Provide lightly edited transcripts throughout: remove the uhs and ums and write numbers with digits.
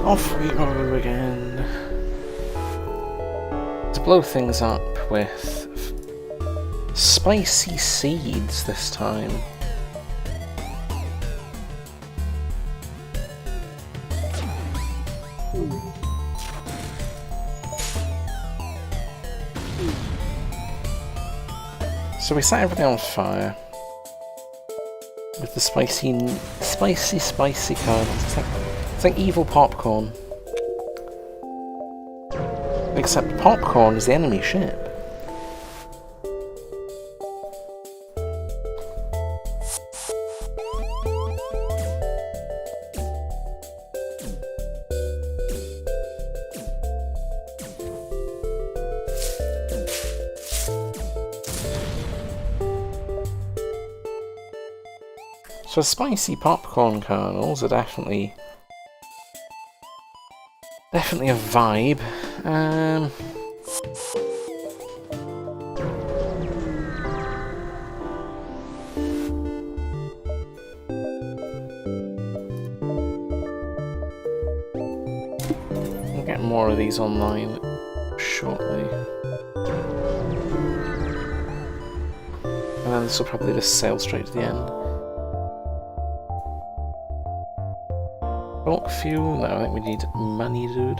Off we go again. To blow things up with spicy seeds this time. So we set everything on fire with the spicy kernels. It's like evil popcorn. Except popcorn is the enemy ship. So spicy popcorn kernels are definitely a vibe. We'll get more of these online shortly. And then this will probably just sail straight to the end. Bulk fuel? No, I think we need money, dude.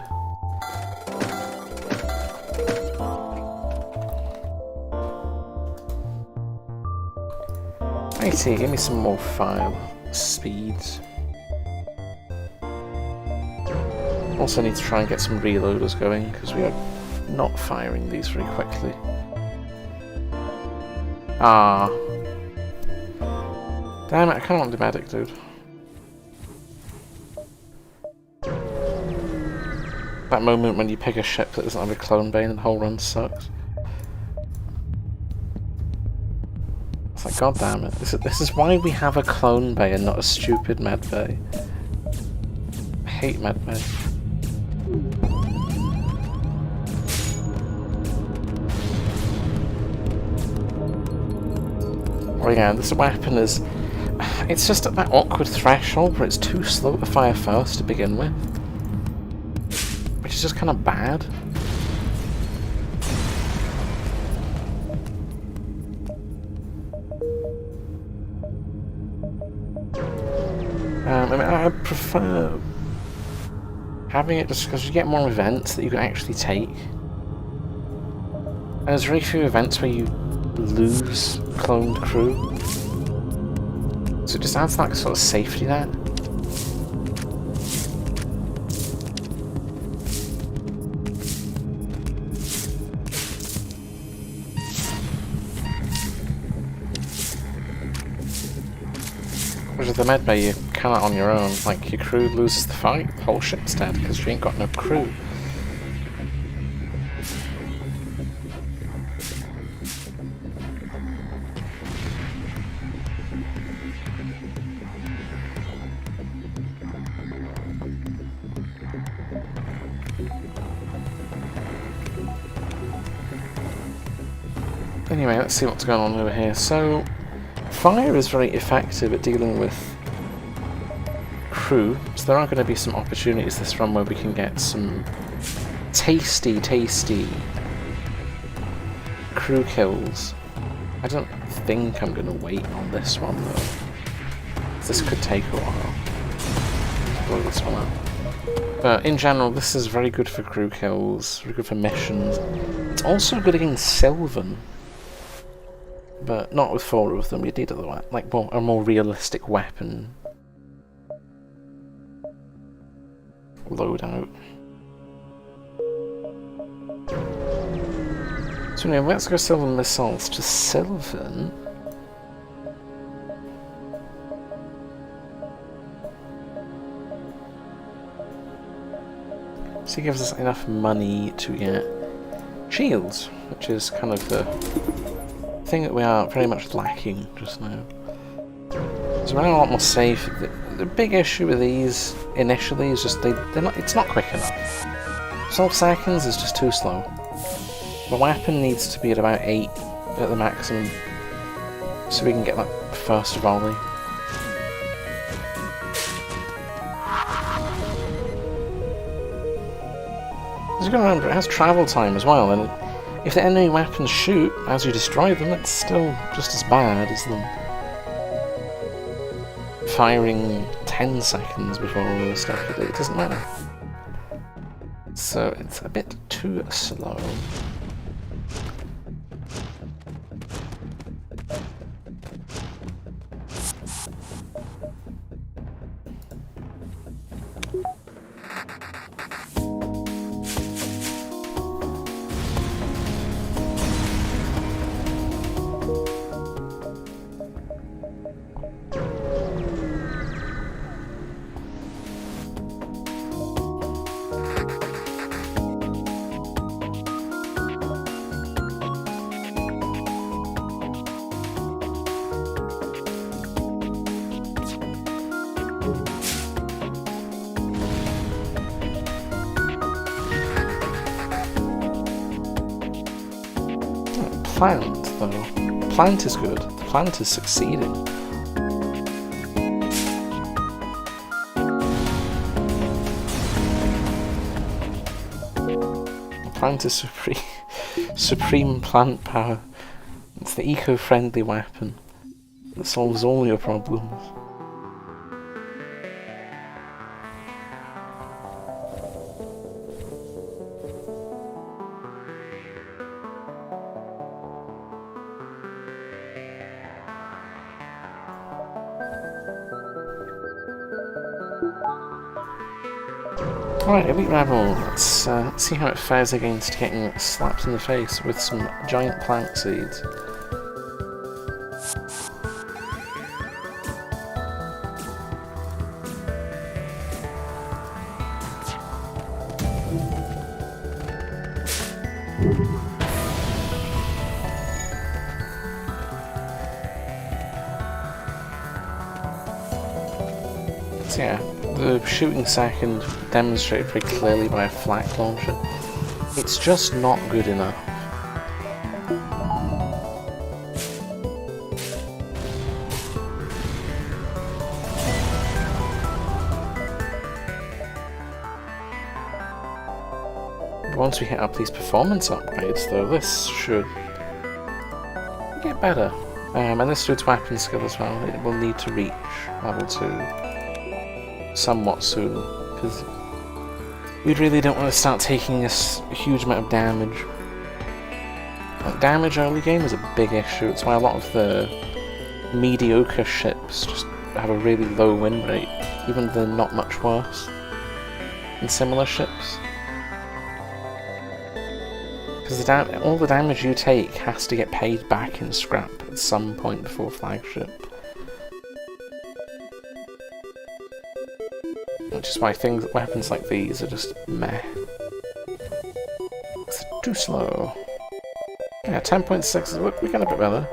Righty, give me some more file speeds. Also need to try and get some reloaders going, because we are not firing these very quickly. Ah. Damn it, I can't want the medic, dude. That moment when you pick a ship that doesn't have a clone bay and the whole run sucks. It's like, god damn it. This is why we have a clone bay and not a stupid med bay. I hate med bay. Oh yeah, this weapon is... It's just at that awkward threshold where it's too slow to fire first to begin with. Which is just kind of bad. I mean, I prefer having it just because you get more events that you can actually take. And there's very few events where you lose cloned crew. So it just adds that sort of safety net. With the medbay, you cannot on your own. Like, your crew loses the fight, the whole ship's dead because you ain't got no crew. Anyway, let's see what's going on over here. So, fire is very effective at dealing with crew, so there are going to be some opportunities this run where we can get some tasty crew kills. I don't think I'm going to wait on this one though. This could take a while. Blow this one up. But in general, this is very good for crew kills, very good for missions. It's also good against Sylvan. But not with 4 of them, you'd need a more realistic weapon loadout. So anyway, let's go Sylvan missiles to Sylvan. So it gives us enough money to get shields, which is kind of the thing that we are very much lacking just now. So we're a lot more safe. The big issue with these initially is just it's not quick enough. 12 seconds is just too slow. The weapon needs to be at about 8 at the maximum so we can get that first volley. You've got to remember, it has travel time as well, and if the enemy weapons shoot as you destroy them, it's still just as bad as them firing 10 seconds before all the stuff you do. It doesn't matter. So it's a bit too slow. Plant, though. Plant is good. The plant is succeeding. The plant is supreme plant power. It's the eco-friendly weapon that solves all your problems. Alright, Elite Rebel, let's see how it fares against getting slapped in the face with some giant plant seeds. So yeah, the shooting second demonstrated very clearly by a flak launcher. It's just not good enough. Once we hit up these performance upgrades though, this should get better. And this dude's weapon skill as well, it will need to reach level 2 somewhat soon, because we really don't want to start taking this huge amount of damage. Damage early game is a big issue, it's why a lot of the mediocre ships just have a really low win rate, even they're not much worse than similar ships. Because all the damage you take has to get paid back in scrap at some point before flagship. Which is why weapons like these are just meh. It's too slow. Yeah, 10.6, we got a bit better.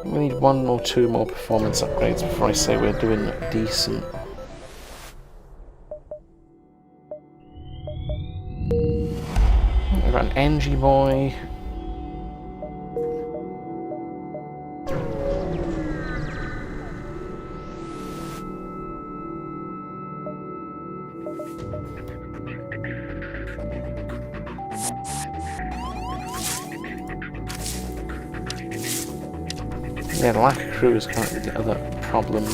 We need 1 or 2 more performance upgrades before I say we're doing decent. We've got an NG boy. Yeah, the lack of crew is kind of the other problem.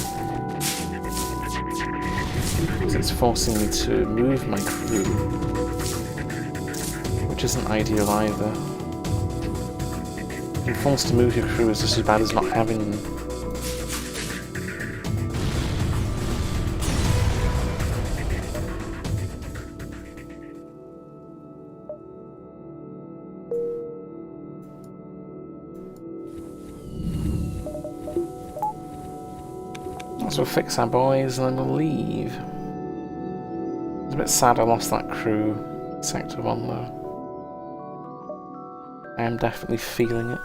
Because it's forcing me to move my crew, which isn't ideal either. Being forced to move your crew is just as bad as not having them. So we'll fix our boys and then we'll leave. It's a bit sad I lost that crew, Sector 1 though. I am definitely feeling it.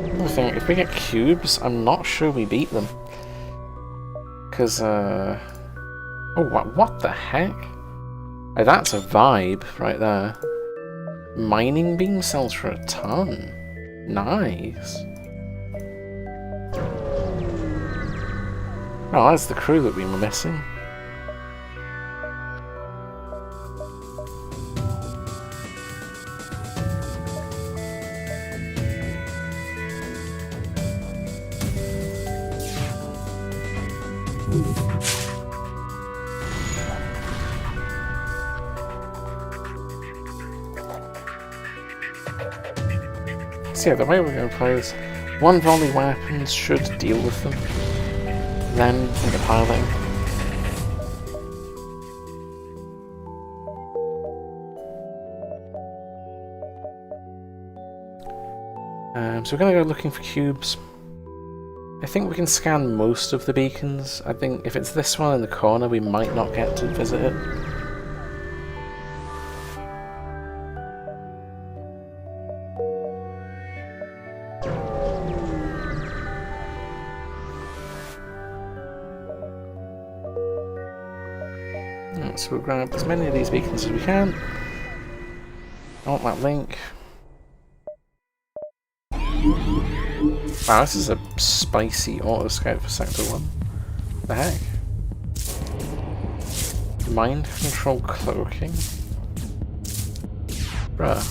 Another thing, if we get cubes, I'm not sure we beat them. Because, oh, what the heck? Oh, that's a vibe right there. Mining beam sells for a ton. Nice. Oh, that's the crew that we were missing. So yeah, the way we're going to play this, one volley weapons should deal with them. Then think of piloting. So we're going to go looking for cubes. I think we can scan most of the beacons. I think if it's this one in the corner, we might not get to visit it. So we'll grab as many of these beacons as we can. I want that link. Wow, this is a spicy auto scout for Sector 1. What the heck? Mind control cloaking? Bruh.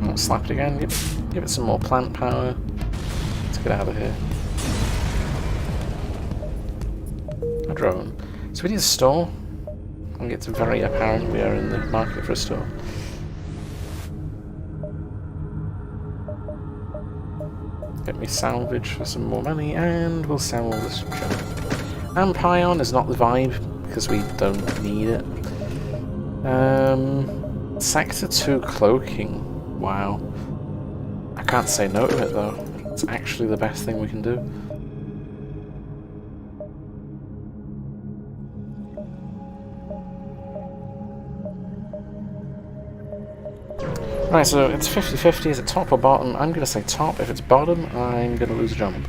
I'll slap it again, give it some more plant power. Let's get out of here. A drone. So we need a store. I think it's very apparent we are in the market for a store. Get me salvage for some more money, and we'll sell all this junk. And Pion is not the vibe, because we don't need it. Sector 2 cloaking. Wow. I can't say no to it though. It's actually the best thing we can do. Right, so it's 50-50. Is it top or bottom? I'm going to say top. If it's bottom, I'm going to lose a jump.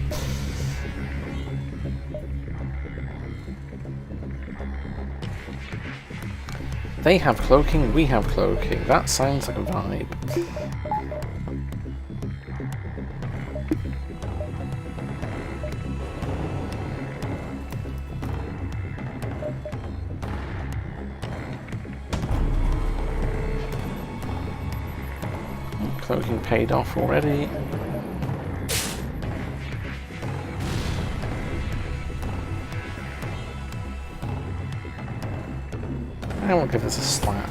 They have cloaking, we have cloaking. That sounds like a vibe. Cloaking paid off already. I will give this a slap.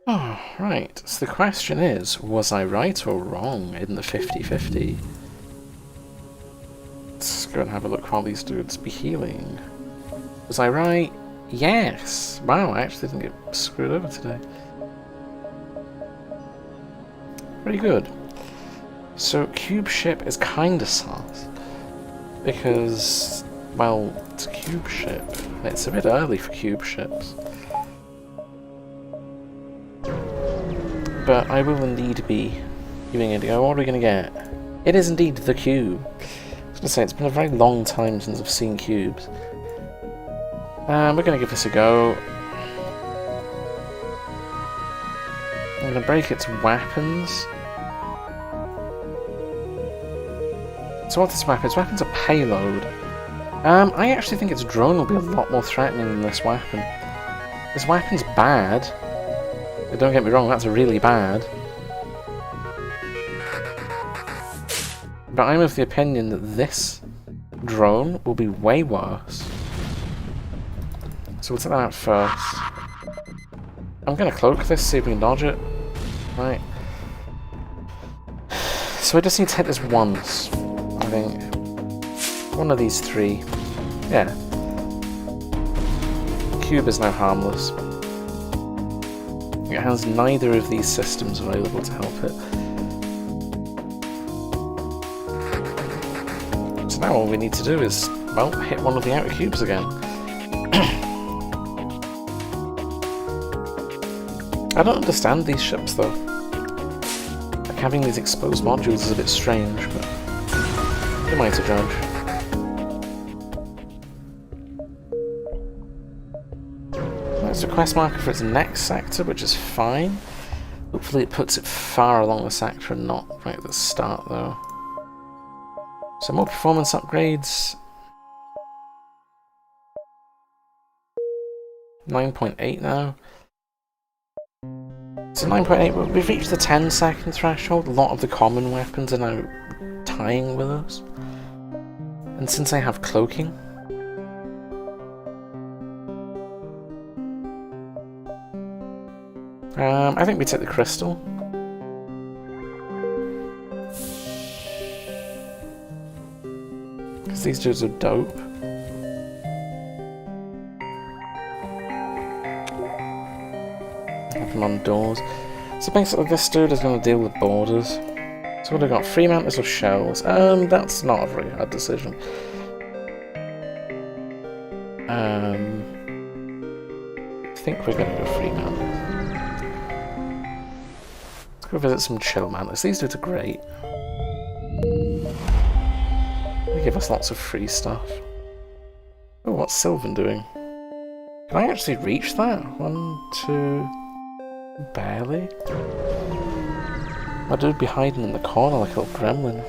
Oh, right. So the question is, was I right or wrong in the 50-50? Let's go and have a look while these dudes be healing. Was I right? Yes! Wow, I actually didn't get screwed over today. Very good. So, cube ship is kinda sus. Because, well, it's a cube ship. It's a bit early for cube ships. But I will indeed be giving it a go. What are we going to get? It is indeed the cube. I was going to say, it's been a very long time since I've seen cubes. We're going to give this a go. I'm going to break its weapons. So what's its weapon? Its weapon's a payload. I actually think its drone will be a lot more threatening than this weapon. This weapon's bad. Don't get me wrong, that's really bad. But I'm of the opinion that this drone will be way worse. So we'll take that out first. I'm going to cloak this, see if we can dodge it. Right. So I just need to hit this once, I think. One of these three. Yeah. Cube is now harmless. It has neither of these systems available to help it. So now all we need to do is, well, hit one of the outer cubes again. I don't understand these ships though. Like having these exposed modules is a bit strange, but who am I to judge? There's a quest marker for its next sector, which is fine. Hopefully it puts it far along the sector and not right at the start though. So more performance upgrades. 9.8 now. So 9.8, we've reached the 10-second threshold. A lot of the common weapons are now tying with us. And since I have cloaking, I think we take the crystal. Because these dudes are dope. Have them on doors. So basically this dude is going to deal with borders. So what have we got? Free mantis or shells? That's not a very hard decision. I think we're going to go free mantis. Let's go visit some chill mantis. These dudes are great. They give us lots of free stuff. Oh, what's Sylvan doing? Can I actually reach that? 1, 2... Barely. My dude be hiding in the corner like a little gremlin.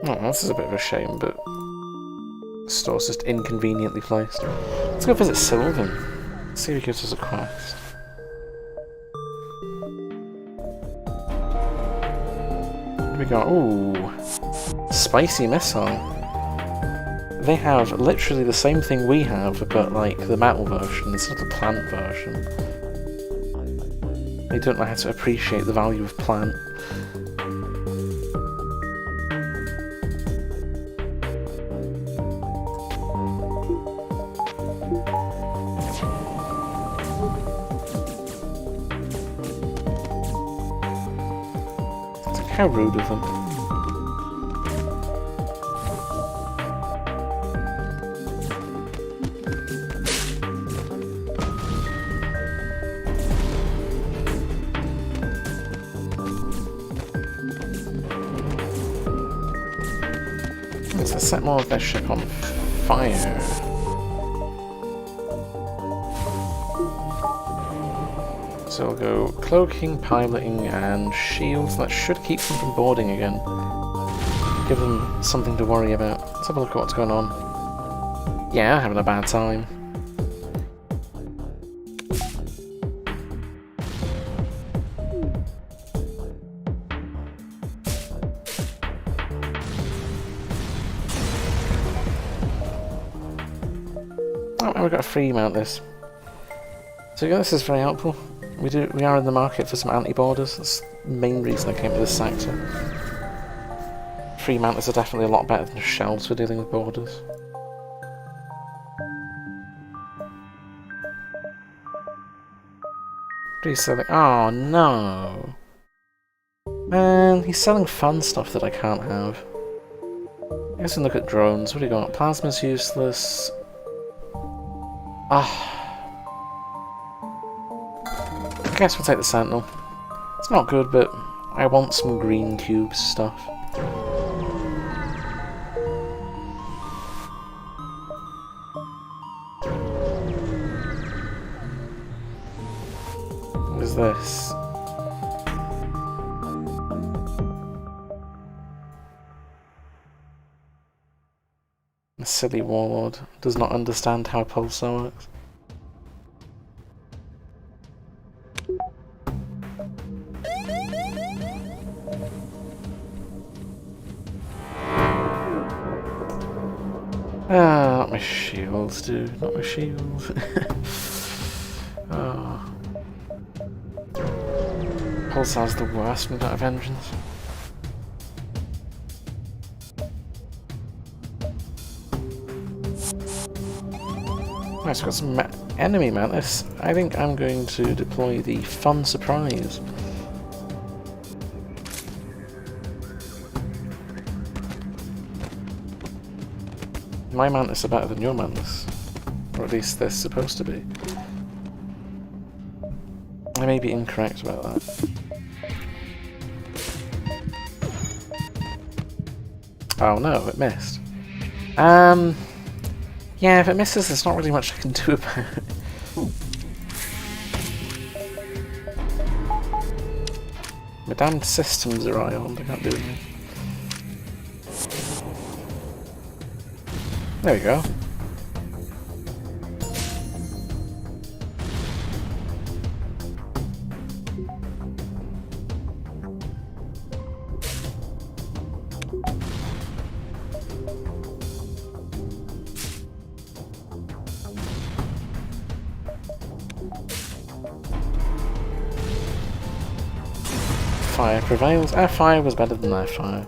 Oh, this is a bit of a shame, but the store's just inconveniently placed. Let's go visit Sylvan. See if he gives us a quest. We got, ooh, spicy missile. They have literally the same thing we have, but like the metal version instead of the plant version. They don't know how to appreciate the value of plant. How rude of them. Let's set more of their ship on fire. So we'll go cloaking, piloting, and shields. That should keep them from boarding again. Give them something to worry about. Let's have a look at what's going on. Yeah, having a bad time. Oh, and we've got to free mount this. So yeah, this is very helpful. We are in the market for some anti-borders. That's the main reason I came to this sector. Free mantis are definitely a lot better than shells for dealing with borders. What are you selling? Oh no! Man, he's selling fun stuff that I can't have. I guess we can look at drones. What do you got? Plasma's useless. Ah. I guess we'll take the Sentinel. It's not good, but I want some green cube stuff. What is this? A silly warlord does not understand how a pulsar works. Ah, not my shields, dude. Not my shields. Oh. Pulsar's the worst when you don't have engines. Nice, got some enemy mantis. I think I'm going to deploy the fun surprise. My mantis are better than your mantis. Or at least they're supposed to be. I may be incorrect about that. Oh no, it missed. Yeah, if it misses, there's not really much I can do about it. My damned systems are ironed, I can't do anything. There we go. Fire prevails. Our fire was better than their fire.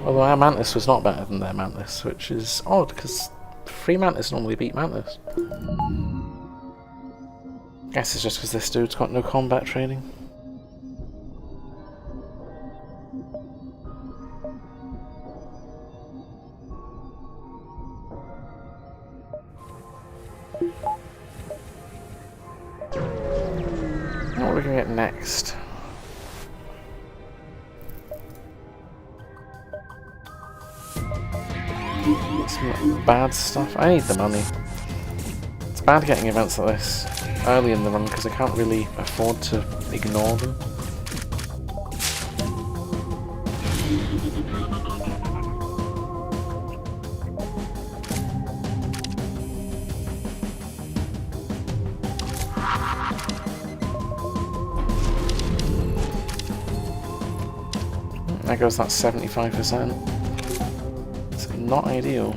Although our mantis was not better than their mantis, which is odd, because free mantis normally beat mantis. Guess it's just because this dude's got no combat training. What are we going to get next? Some bad stuff. I need the money. It's bad getting events like this early in the run because I can't really afford to ignore them. There goes that 75%. It's not ideal.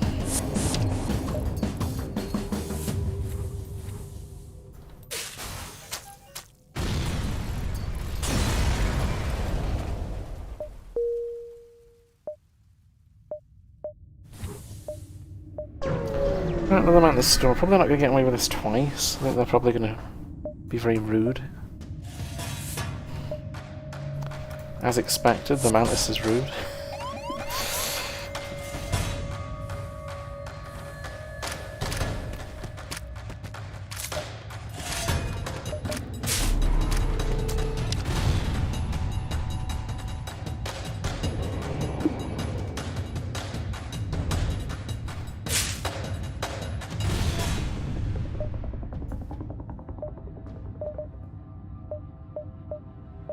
Another man at the store. Probably not going to get away with this twice. I think they're probably going to be very rude. As expected, the mantis is rude.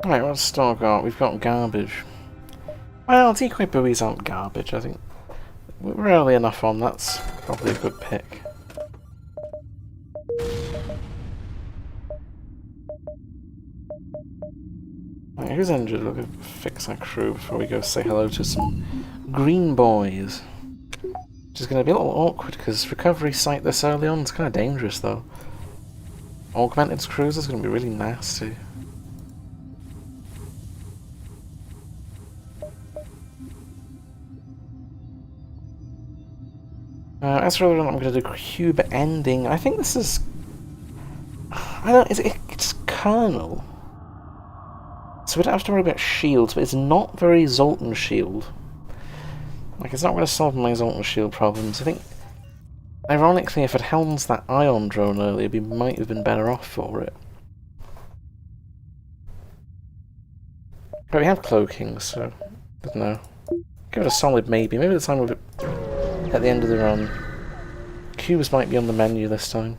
Right, what's the store got? We've got garbage. Well, decoy buoys aren't garbage, I think. We're early enough on, that's probably a good pick. Right, who's injured? We'll go fix our crew before we go say hello to some green boys. Which is going to be a little awkward because recovery site this early on is kind of dangerous though. Augmented crews is going to be really nasty. As for whether or not I'm going to do cube ending, I think this is... it's Kernel. So we don't have to worry about shields, but it's not very Zoltan shield. Like, it's not going to solve my Zoltan shield problems. I think, ironically, if it helms that ion drone earlier, we might have been better off for it. But we have cloaking, so I don't know. Give it a solid maybe. Maybe the time we'll be at the end of the run. Cubes might be on the menu this time.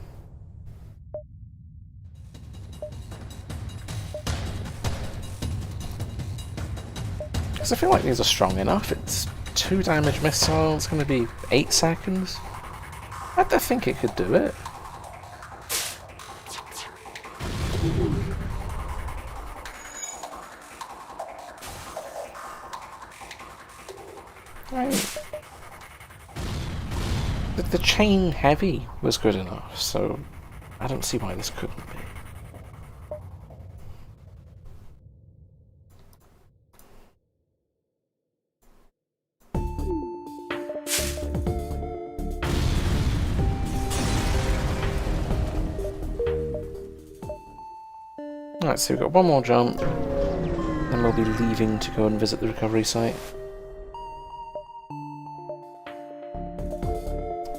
Because I feel like these are strong enough. It's 2 damage missile, it's going to be 8 seconds. I don't think it could do it. Right. The chain heavy was good enough, so I don't see why this couldn't be. Alright, so we've got one more jump, then we'll be leaving to go and visit the recovery site.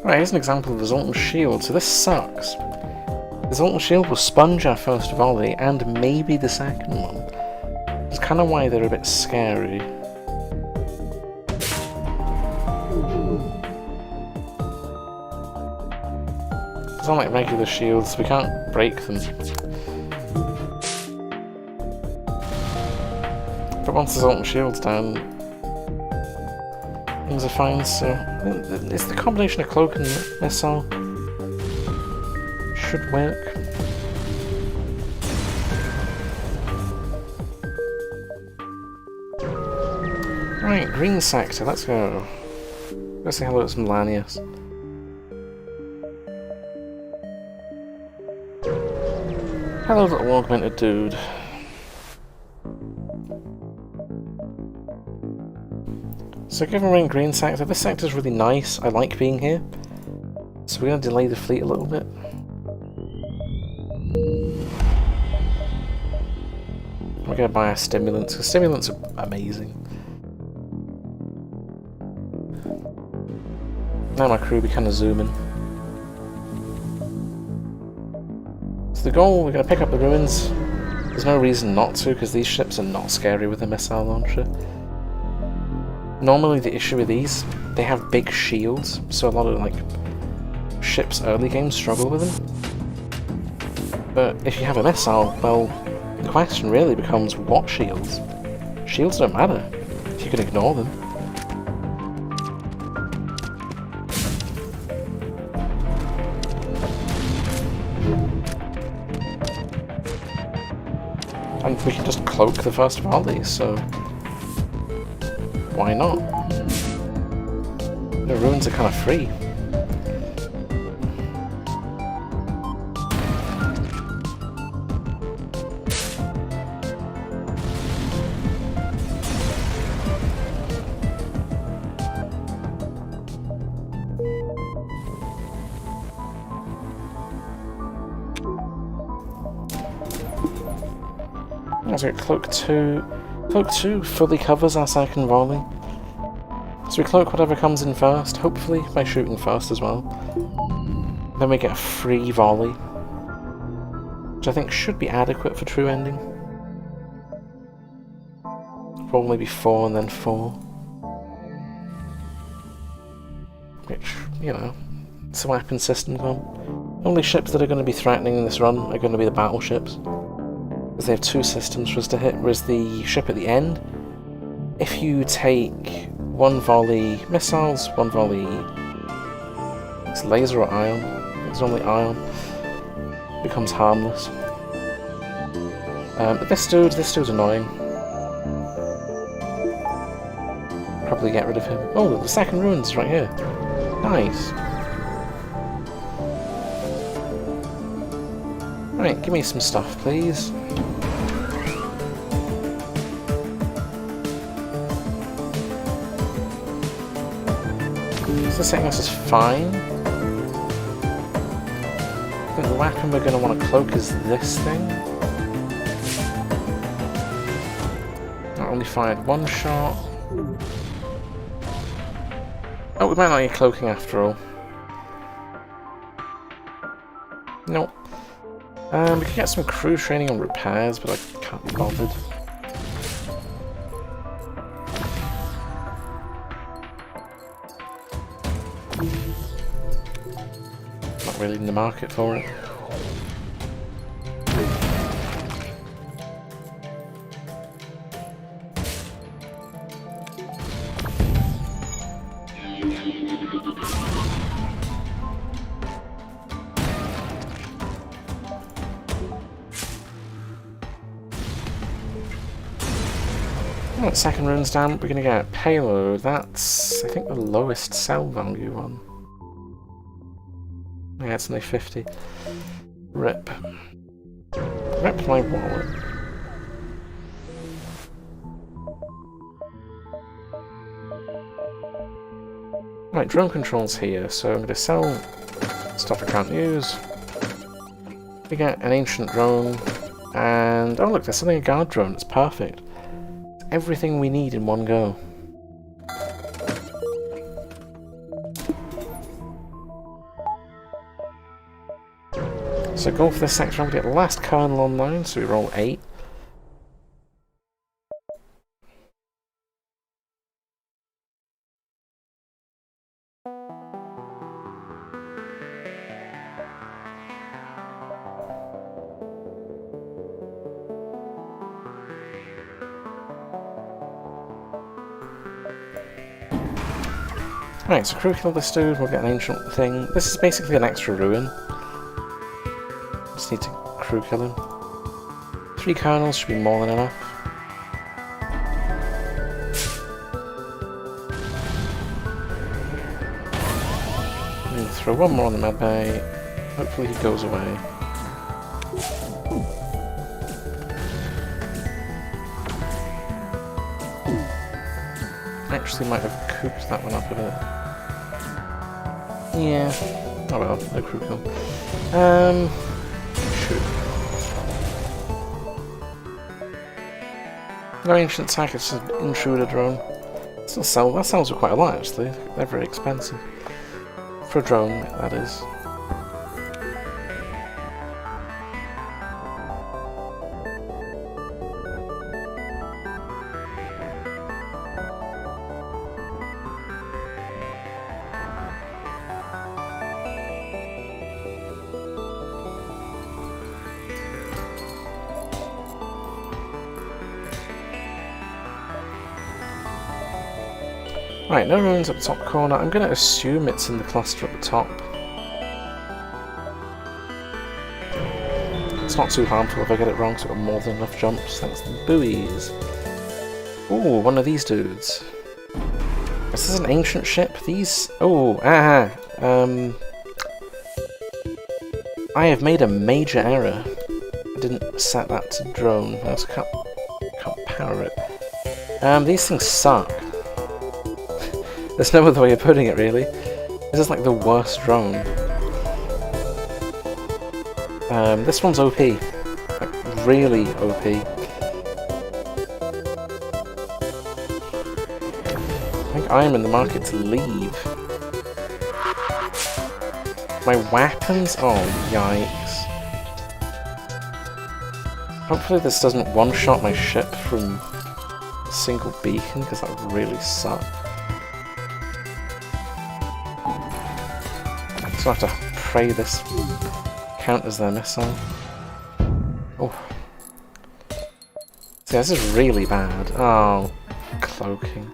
Right, here's an example of the Zoltan Shield, so this sucks. The Zoltan Shield will sponge our first volley, and maybe the second one. It's kind of why they're a bit scary. It's not like regular shields, we can't break them. But once the Zoltan Shield's down, things are fine, so... It's the combination of cloak and missile. Should work. Right, green sector, let's go. Let's say hello to some Lanius. Hello, little augmented dude. So given we're in green sector, this sector's really nice. I like being here. So we're going to delay the fleet a little bit. We're going to buy our stimulants, because stimulants are amazing. Now my crew, we kind of zoom in. So the goal, we're going to pick up the ruins. There's no reason not to, because these ships are not scary with a missile launcher. Normally the issue with these, they have big shields, so a lot of like ships early game struggle with them. But if you have a missile, well, the question really becomes what shields? Shields don't matter, if you can ignore them. And we can just cloak the first volley, so why not? The ruins are kind of free. So cloak 2. Cloak 2 fully covers our second volley. So we cloak whatever comes in first, hopefully by shooting first as well. Then we get a free volley, which I think should be adequate for true ending. Probably maybe 4 and then 4. Which, you know, it's a weapon system one. Only ships that are going to be threatening in this run are going to be the battleships. Because they have 2 systems for us to hit, whereas the ship at the end, if you take 1 volley missiles, 1 volley... it's laser or ion? It's only ion. Becomes harmless. But this dude's annoying. Probably get rid of him. Oh, the second ruin's right here. Nice. Right, give me some stuff, please. So this thing is fine. I think the weapon we're going to want to cloak is this thing. I only fired 1 shot. Oh, we might not need cloaking after all. Nope. We could get some crew training on repairs, but I can't be bothered. Not really in the market for it. Alright, second rune's down, we're going to get payload. That's, I think, the lowest sell value one. Yeah, it's only 50. Rip. Rip my wallet. Right, drone control's here, so I'm going to sell stuff I can't use. We get an ancient drone, and oh look, there's something a guard drone, it's perfect. It's everything we need in one go. So go for this section, we get the last kernel online, so we roll 8. Right, so crew kill this dude, we'll get an ancient thing. This is basically an extra ruin. Just need to crew kill him. 3 kernels should be more than enough. And throw one more on the medbay. Hopefully he goes away. Actually might have cooked that one up a bit. Yeah. Oh well, no crew kill. Shoot. No ancient sack, it's just an intruder drone. Still sell, that sells for quite a lot actually. They're very expensive. For a drone, that is. Right, no ruins at the top corner. I'm going to assume it's in the cluster at the top. It's not too harmful if I get it wrong, so I've got more than enough jumps thanks to the buoys. Ooh, one of these dudes. This is an ancient ship. These... Oh, I have made a major error. I didn't set that to drone. I also can't power it. These things suck. There's no other way of putting it, really. This is like the worst drone. This one's OP. Like, really OP. I think I am in the market to leave. My weapons? Oh, yikes. Hopefully this doesn't one-shot my ship from a single beacon, because that would really suck. So I have to pray this counters their missile. Oh. See, this is really bad. Oh, cloaking.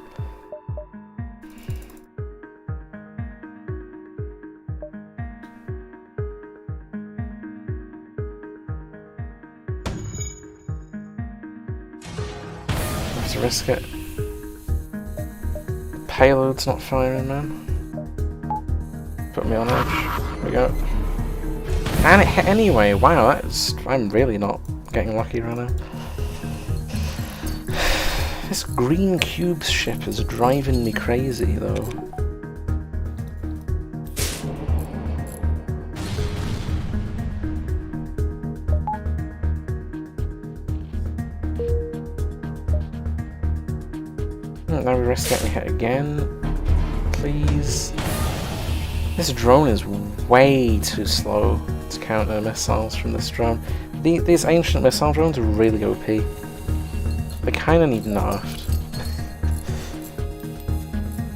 I have to risk it. The payload's not firing, man. Put me on edge. There we go. And it hit anyway. Wow, that's... I'm really not getting lucky right now. This green cube ship is driving me crazy, though. Now we risk getting hit again. Please. This drone is way too slow to counter missiles from this drone. These ancient missile drones are really OP. They kind of need nerfed.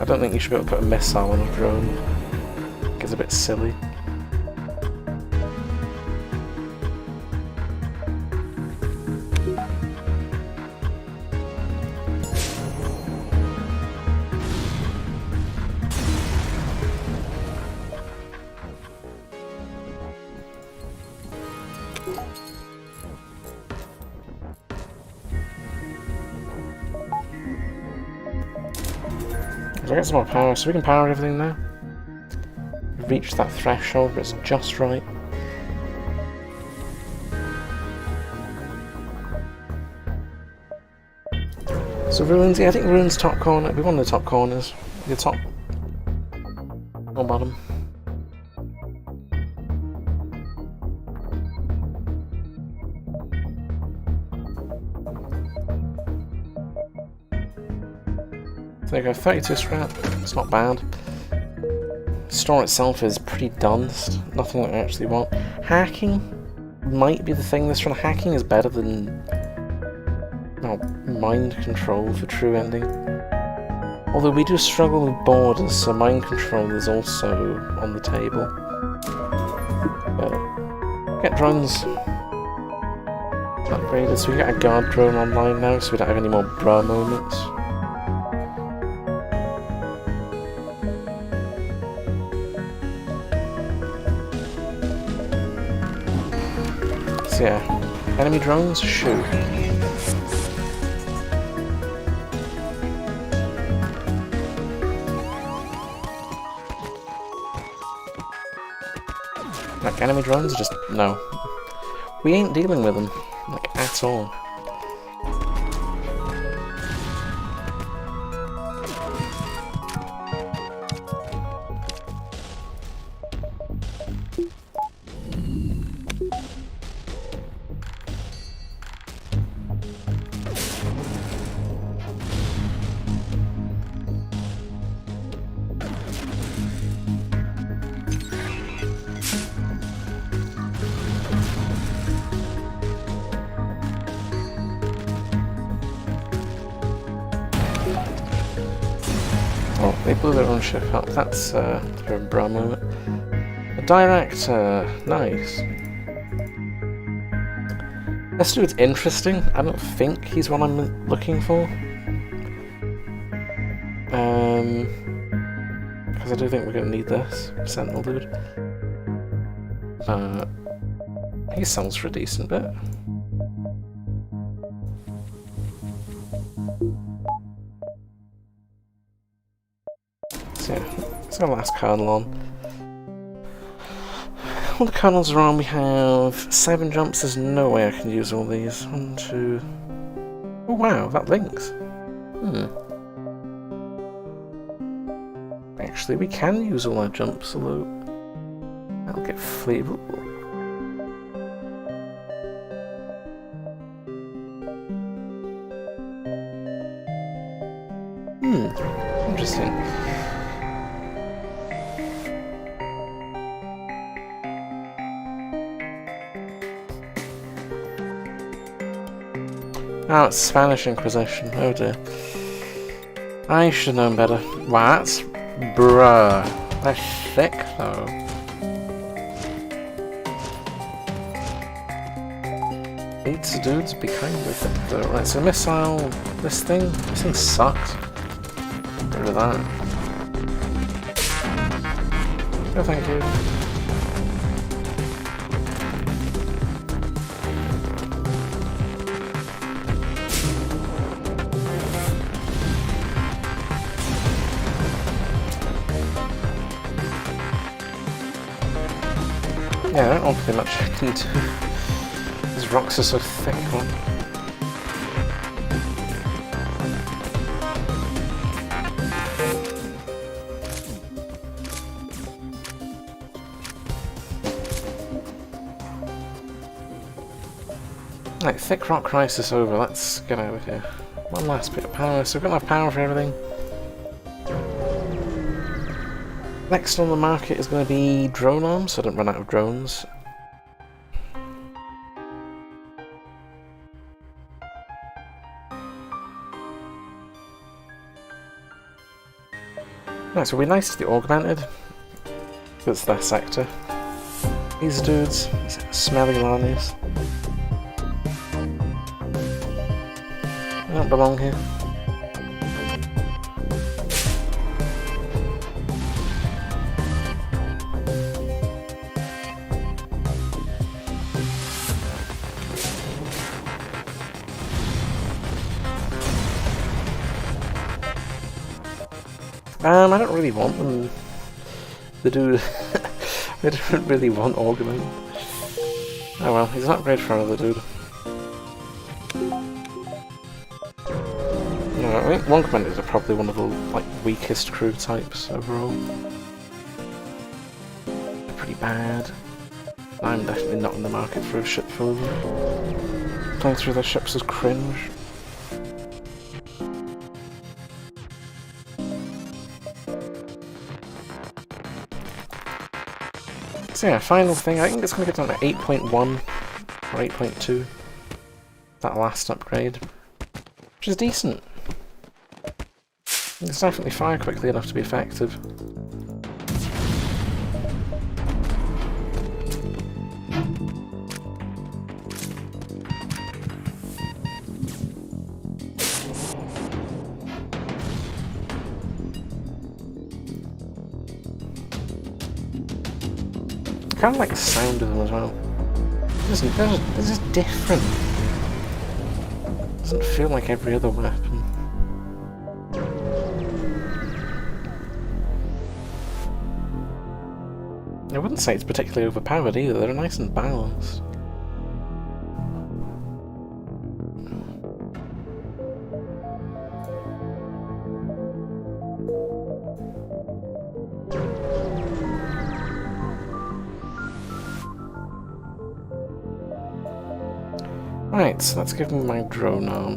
I don't think you should be able to put a missile on a drone. It's a bit silly. I get some more power, so we can power everything now. We've reached that threshold, but it's just right. So ruins, yeah, I think ruins top corner. It'll be one of the top corners. The top or bottom. There you go, 32 scrap, it's not bad. Store itself is pretty dunst, nothing that I actually want. Hacking? might be the thing this run. Hacking is better than mind control for true ending. Although we do struggle with borders, so mind control is also on the table. But get drones upgraded, so we can get a guard drone online now, so we don't have any more bruh moments. So yeah, enemy drones, shoot. Like, enemy drones, just no. We ain't dealing with them, like, at all. Oh, they blew their own ship up. That's a bruh moment. A director, nice. This dude's interesting. I don't think he's what I'm looking for. Because I do think we're going to need this Sentinel dude. But he sells for a decent bit. So yeah, let's go last kernel on. All the kernels are on. We have 7 jumps. There's no way I can use all these. 1, 2. Oh wow, that links. Actually, we can use all our jumps, although that'll get fleet. Interesting. Oh, it's Spanish Inquisition. Oh dear. I should have known better. Wow, that's... bruh. They're thick, though. These dudes be kind of thick, though. Right, so missile... This thing sucks. Get rid of that. Oh, thank you. Yeah, I don't know pretty much I can do. These rocks are so thick, man. Right, thick rock crisis over. Let's get out of here. One last bit of power. So we've got enough power for everything. Next on the market is going to be drone arms, so I don't run out of drones. Right, so we're nice to the augmented. That's their sector. These dudes, these smelly larnies. They don't belong here. I don't really want them. They do. They don't really want augment. Oh well, he's an upgrade for another dude. No, I think augmenters are probably one of the weakest crew types overall. They're pretty bad. I'm definitely not in the market for a ship full of them. Playing through their ships is cringe. So yeah, final thing, I think it's going to get down to 8.1 or 8.2. That last upgrade. Which is decent. It's definitely fire quickly enough to be effective. I kind of like the sound of them as well. This is different. It doesn't feel like every other weapon. I wouldn't say it's particularly overpowered either, they're nice and balanced. Right, so let's give me my drone arm.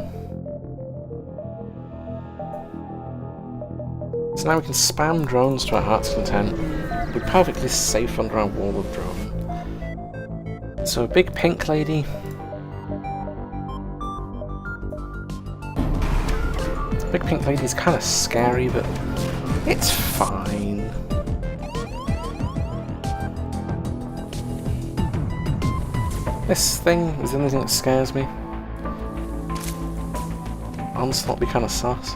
So now we can spam drones to our heart's content. We're perfectly safe under our wall of drone. So a big pink lady. The big pink lady's kind of scary, but it's fine. This thing is the only thing that scares me. Onslaught be kind of sus.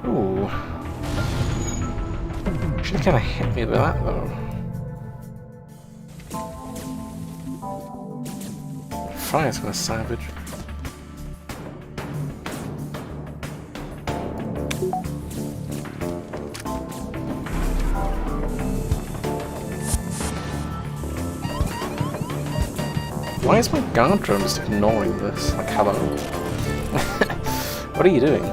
Ooh. Should kind of hit me with that though. Fire's gonna savage. Why is my guard drone just ignoring this? Like, hello? What are you doing?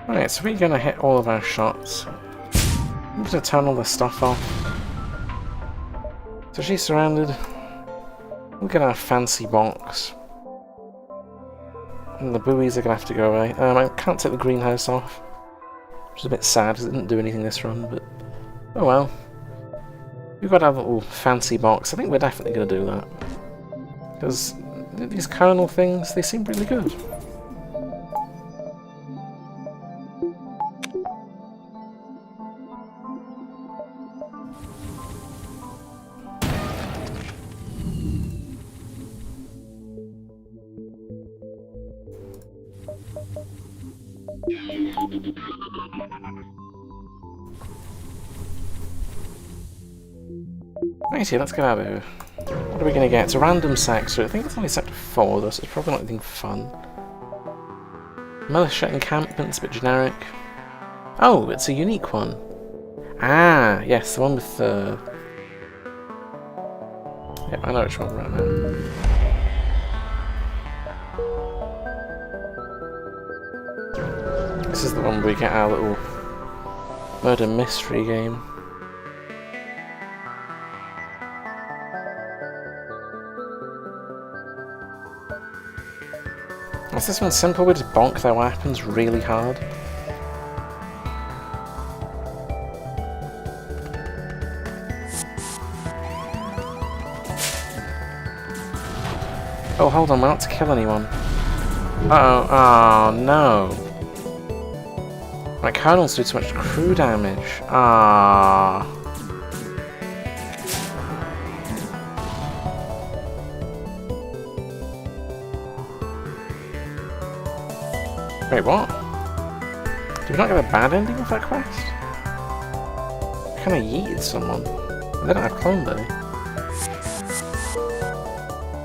Right, so we're gonna hit all of our shots. I'm just gonna turn all this stuff off. So she's surrounded. We'll get our fancy box. And the buoys are gonna have to go away. I can't take the greenhouse off. Which is a bit sad because it didn't do anything this run, but oh well. We've got our little fancy box. I think we're definitely gonna do that. Because these kernel things, they seem really good. Righty, let's get out of here. What are we going to get? It's a random sector. I think it's only sector 4 though, so it's probably not anything fun. Militia encampment's a bit generic. Oh, it's a unique one. Ah, yes, the one with the... Yep, I know which one right now. This is the one where we get our little murder mystery game. Is this one simple? We just bonk their weapons really hard. Oh, hold on, we're not to kill anyone. Uh-oh, oh no. My kernels do too much crew damage. Ah. Wait, what? Did we not get a bad ending of that quest? kind of yeeted someone. They don't have clone bay.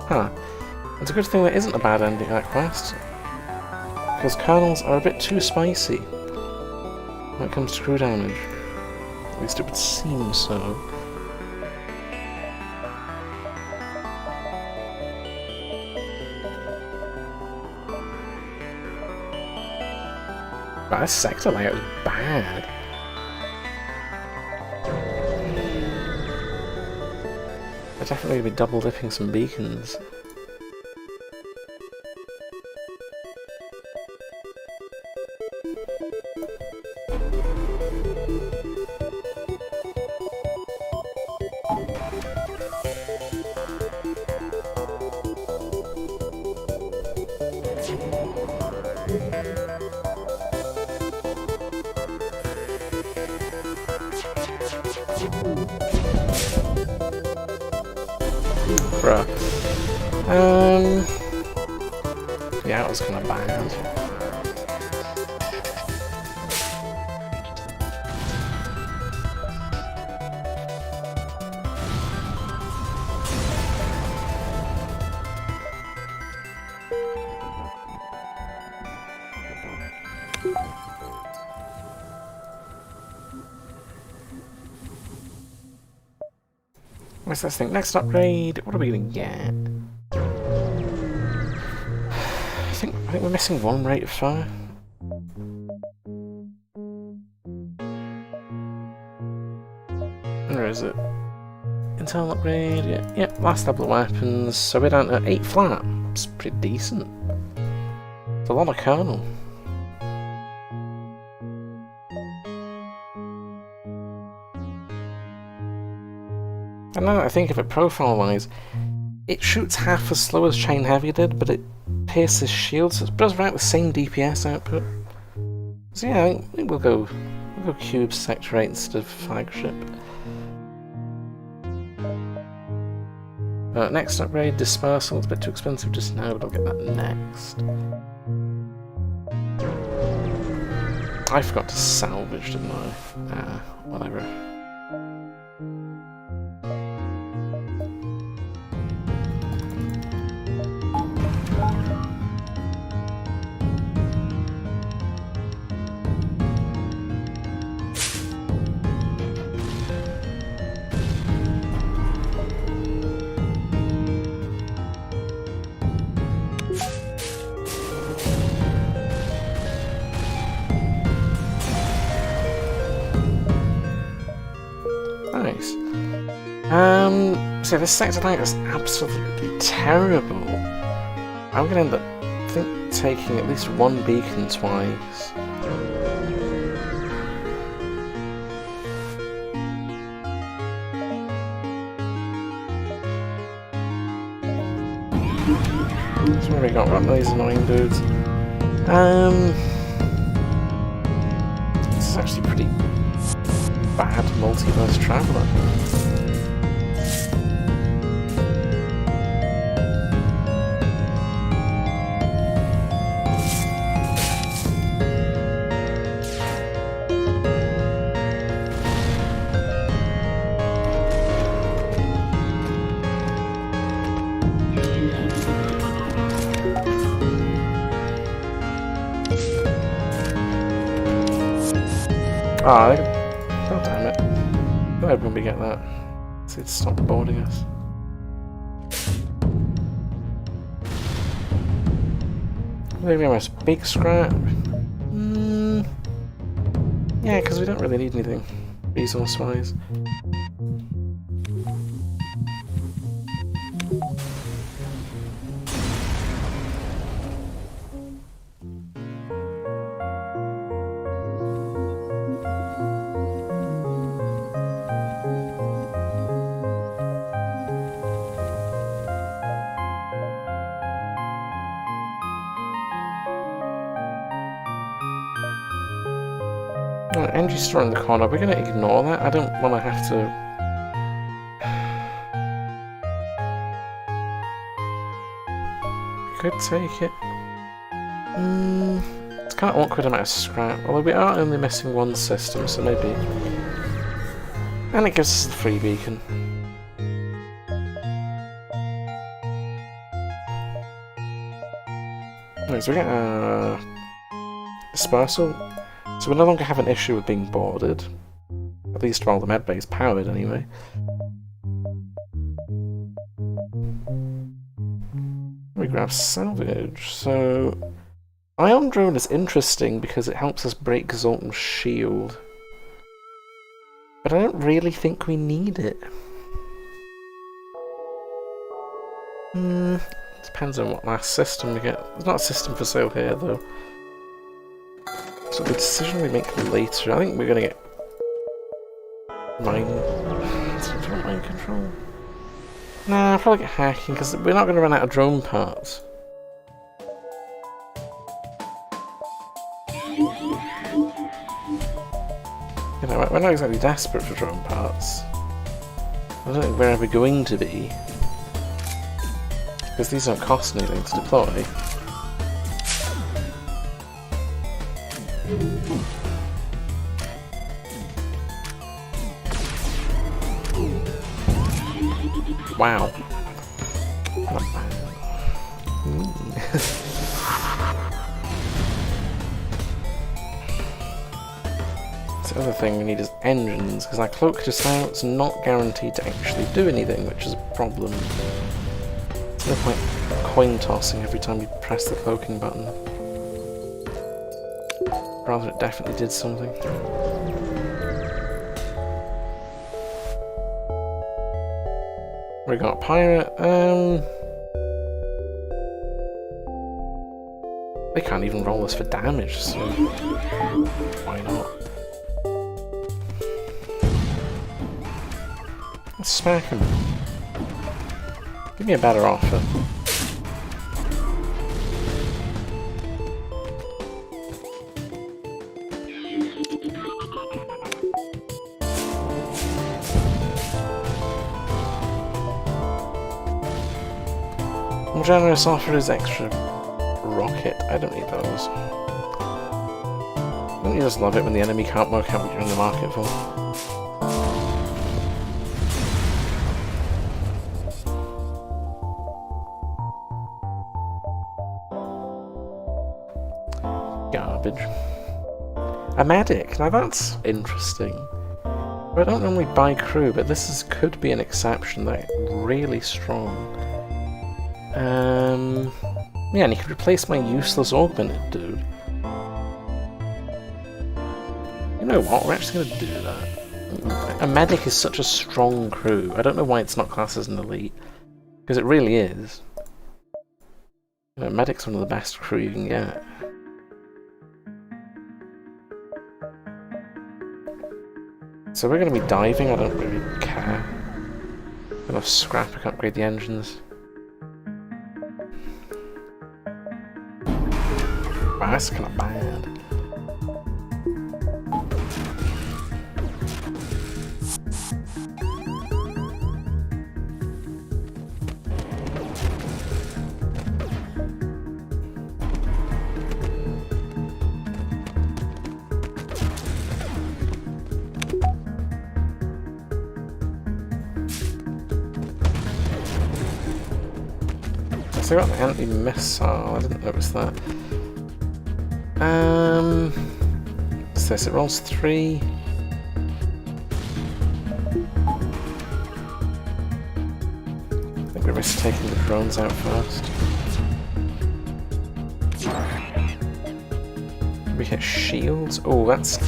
Huh. It's a good thing there isn't a bad ending to that quest. Because kernels are a bit too spicy when it comes to crew damage. At least it would seem so. But this sector layout is bad. They're definitely going to be double dipping some beacons. Bruh. Yeah, that was kind of bad. What's this thing? Next upgrade. What are we gonna get? I think we're missing one rate of fire. Where is it? Internal upgrade. Yeah, yep. Last level of weapons. So we're down to 8 flat. It's pretty decent. It's a lot of kernel. And now that I think of it profile-wise, it shoots half as slow as Chain Heavy did, but it pierces shields, so it does about the same DPS output. So yeah, I think we'll go Cube Sector 8 instead of Flagship. Next upgrade, Dispersal. It's a bit too expensive just now, but I'll get that next. I forgot to salvage, didn't I? Whatever. Nice. So this sector light is absolutely terrible. I'm gonna end up, I think, taking at least one beacon twice. So what have we got? Run these annoying dudes. This is actually pretty bad multiverse traveller. Ah, oh damn it. Glad when we get that. So it's stopped boarding us. Maybe a most big scrap. Yeah, because we don't really need anything resource-wise. Energy store in the corner, we're going to ignore that. I don't want to have to... Could take it. It's kind of awkward amount of scrap, although we are only missing one system, so maybe And it gives us the free beacon. Right, so we get a dispersal. So we no longer have an issue with being boarded. At least while the medbay is powered, anyway. We grab salvage. So ion drone is interesting because it helps us break Zoltan's shield. But I don't really think we need it. Depends on what last system we get. There's not a system for sale here, though. So the decision we make later, I think we're gonna get mind control. Nah, I'll probably get hacking because we're not gonna run out of drone parts. You know, we're not exactly desperate for drone parts. I don't think we're ever going to be. Because these don't cost anything to deploy. Wow. Not bad. The other thing we need is engines, because our cloak just now it's not guaranteed to actually do anything, which is a problem. There's no point coin tossing every time you press the cloaking button. Rather, it definitely did something. We got pirate. They can't even roll us for damage, so why not? Let's smack him. Give me a better offer. More generous offer is extra rocket. I don't need those. Don't you just love it when the enemy can't work out what you're in the market for? Garbage. A medic. Now that's interesting. I don't normally buy crew, but this could be an exception. They're really strong. Yeah, and you could replace my useless augmented dude. You know what? We're actually going to do that. A medic is such a strong crew. I don't know why it's not classed as an elite, because it really is. You know, medic's one of the best crew you can get. So we're going to be diving, I don't really care. Enough scrap, I can upgrade the engines. Wow, that's kind of bad. So I got an anti-missile, I didn't notice that. What's this? It rolls 3. I think we risk taking the drones out first. We hit shields. Oh, that's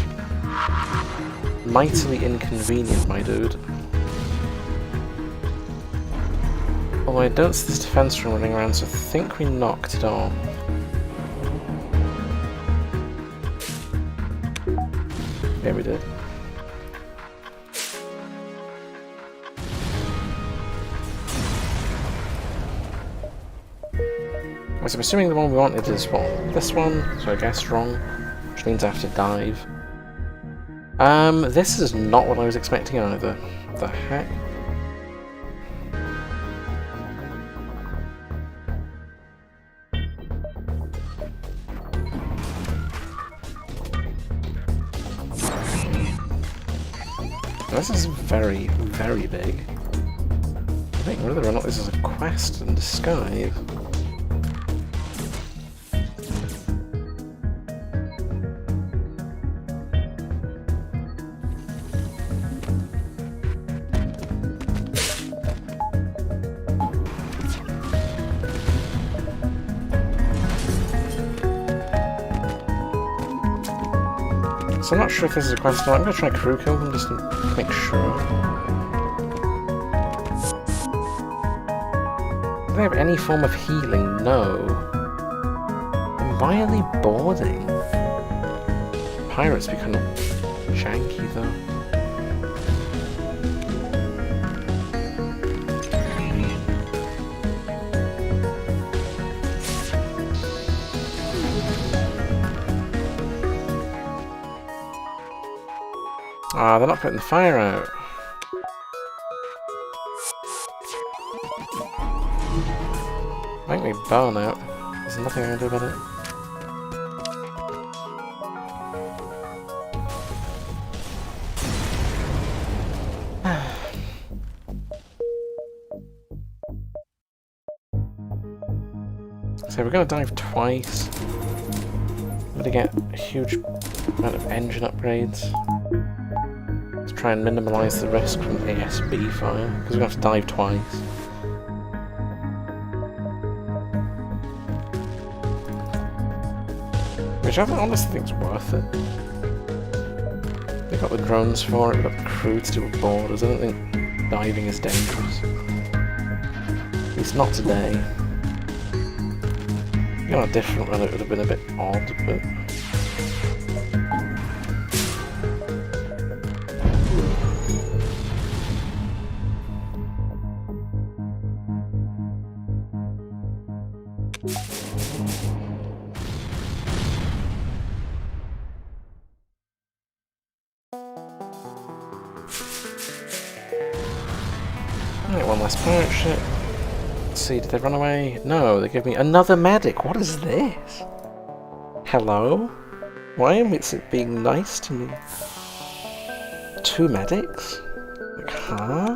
mightily inconvenient, my dude. Although I don't see this defense room running around, so I think we knocked it off. Yeah, we did. So I'm assuming the one we wanted is what? This one? So I guess wrong. Which means I have to dive. This is not what I was expecting either. What the heck? This is very, very big. I think whether or not this is a quest in disguise. So I'm not sure if this is a quest or not. I'm going to try crew kill them just to make sure. Do they have any form of healing? No. Then why are they boarding? Pirates be kind of janky though. Ah, they're not putting the fire out. Make me burn out. There's nothing I can do about it. So we're going to dive twice. I'm going to get a huge amount of engine upgrades. Let's try and minimise the risk from ASB fire, because we're going to have to dive twice. Which I honestly think is worth it. They've got the drones for it, we've got the crew to do with boarders. I don't think diving is dangerous. At least not today. On a different run it would have been a bit odd, but... Alright, one last pirate ship. Let's see, did they run away? No, they give me another medic. What is this? Hello? Why am it being nice to me? 2 medics? Like, huh?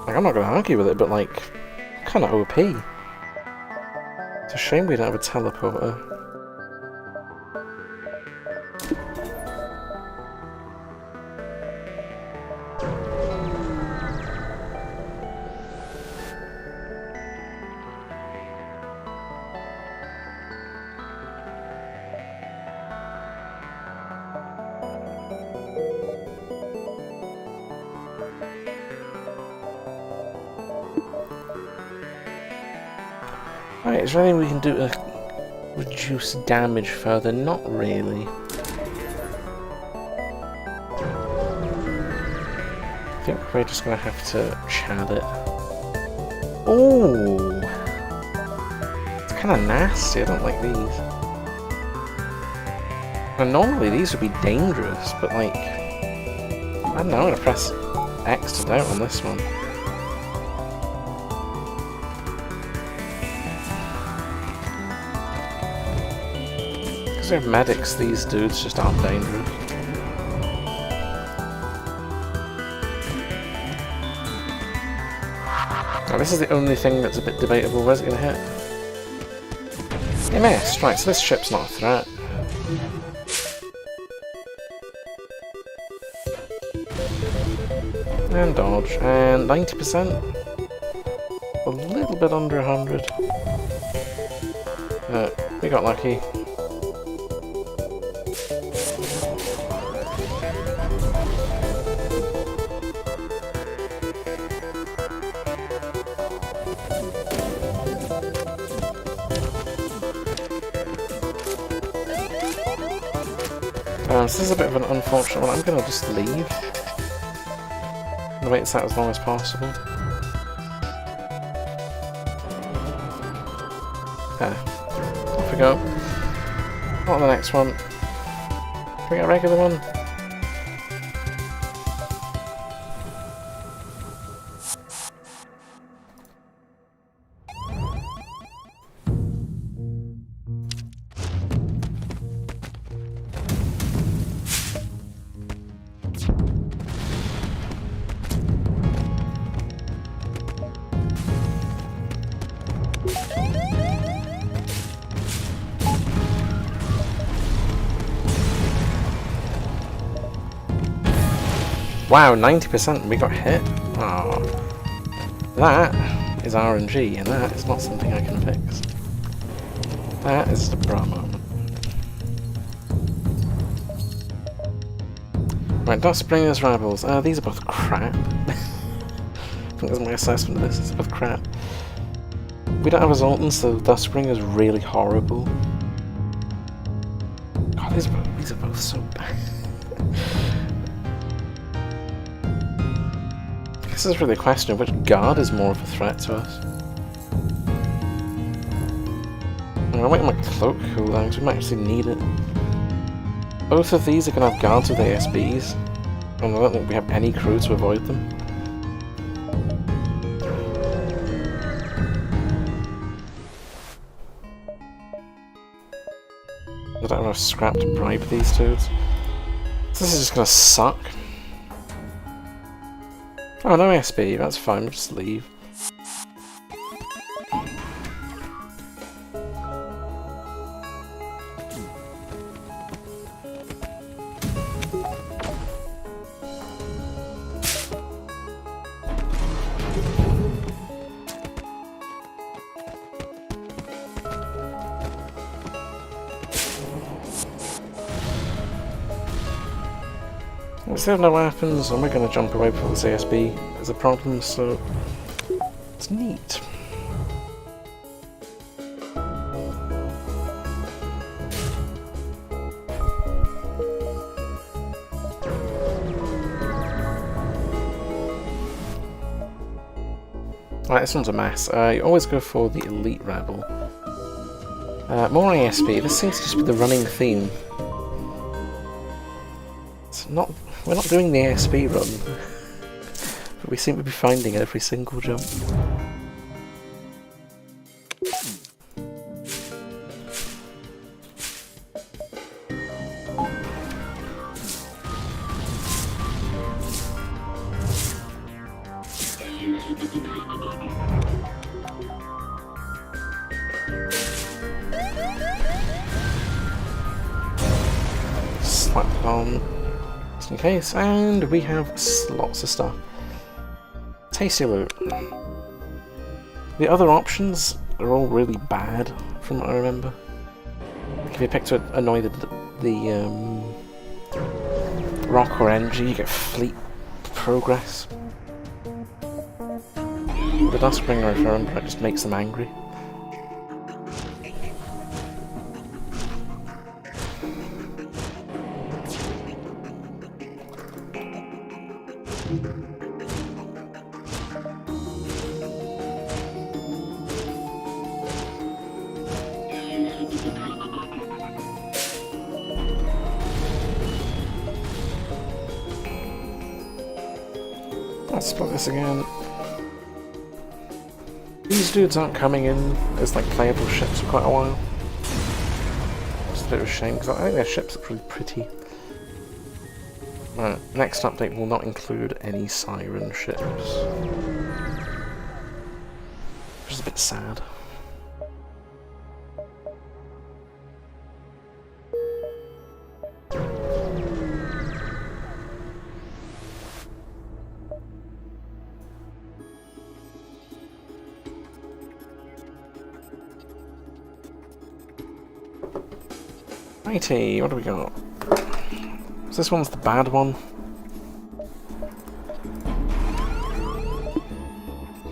Like, I'm not gonna argue with it, but like, kinda OP. It's a shame we don't have a teleporter. Right, is there anything we can do to reduce damage further? Not really. I think we're just going to have to chat it. Oh, it's kind of nasty. I don't like these. And normally these would be dangerous, but like, I don't know, I'm going to press X to doubt on this one. Because they're medics, these dudes just aren't dangerous. Now this is the only thing that's a bit debatable. Where's it going to hit? It missed. Right, so this ship's not a threat. And dodge. And 90%. A little bit under 100. We got lucky. So this is a bit of an unfortunate one. I'm going to just leave. And wait this out as long as possible. Okay. Off we go. On the next one. Can we get a regular one? Wow, 90% we got hit? Oh. That is RNG, and that is not something I can fix. That is the bra moment. Right, Dustbringers, Rebels. These are both crap. I think that's my assessment of this, it's both crap. We don't have Resultants, so Dustbringer's really horrible. God, these are both so bad. This is really a question of which guard is more of a threat to us. I'm gonna wait on my cloak cooldown because we might actually need it. Both of these are gonna have guards with ASBs, and I don't think we have any crew to avoid them. I don't have enough scrap to bribe these dudes. So this is just gonna suck. Oh, no SB, that's fine, we'll just leave. We still have no weapons, and we're going to jump away before this ASB is a problem, so it's neat. Right, this one's a mess. You always go for the Elite Rebel. More ASB, this seems to just be the running theme. It's not. We're not doing the ASB run, but we seem to be finding every single jump. Slap it on. In case, and we have lots of stuff. Tasty loot. The other options are all really bad, from what I remember. Like if you pick to annoy the rock or energy, you get fleet progress. The Dustbringer, if I remember, it just makes them angry. Let's split this again. These dudes aren't coming in as like playable ships for quite a while. It's a bit of a shame because I think their ships look really pretty. Right, next update will not include any Siren ships. Which is a bit sad. Righty, what do we got? So this one's the bad one.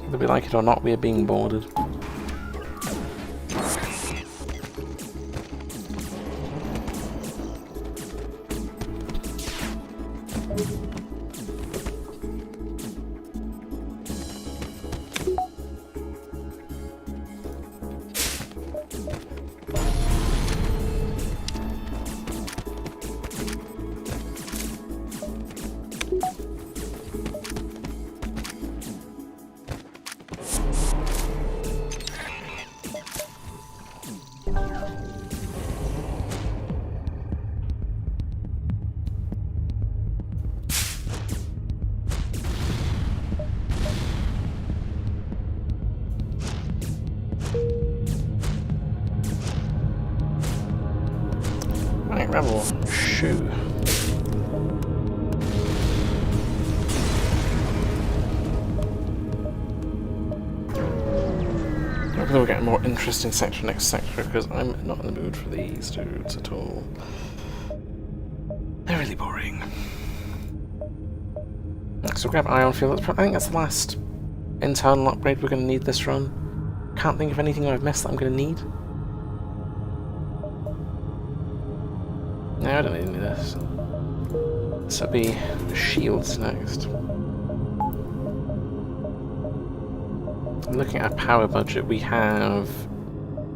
Whether we like it or not, we are being boarded. rebel, shoo. Hopefully we'll get a more interesting sector next sector, because I'm not in the mood for these dudes at all. They're really boring. So we'll grab ion fuel. I think that's the last internal upgrade we're going to need this run. Can't think of anything I've missed that I'm going to need. No, I don't need any of this. So it'll be shields next. Looking at our power budget, we have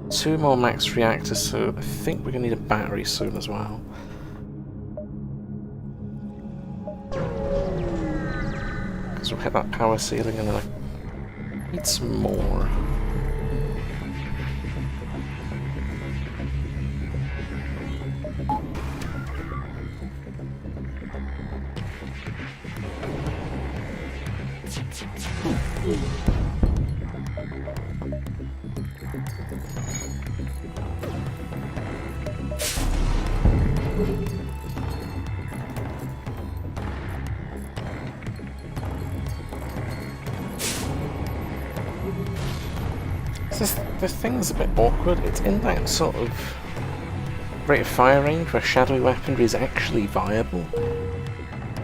2 more max reactors, so I think we're going to need a battery soon as well. Because we'll hit that power ceiling and then I need some more. This thing's a bit awkward. It's in that sort of rate of fire range where shadowy weaponry is actually viable,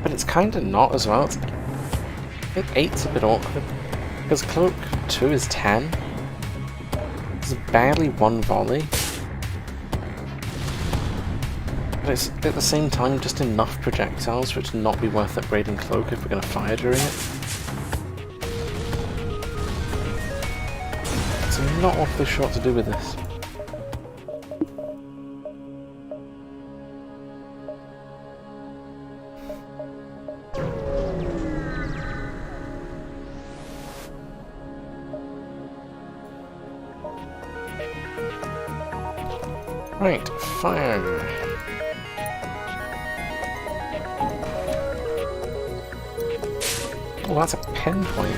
but it's kind of not as well. I think 8's a bit awkward because Cloak 2 is 10. There's barely 1 volley, but it's at the same time just enough projectiles for it to not be worth upgrading Cloak if we're going to fire during it. I'm not awfully sure what to do with this. Right, fire. Oh, that's a pinpoint.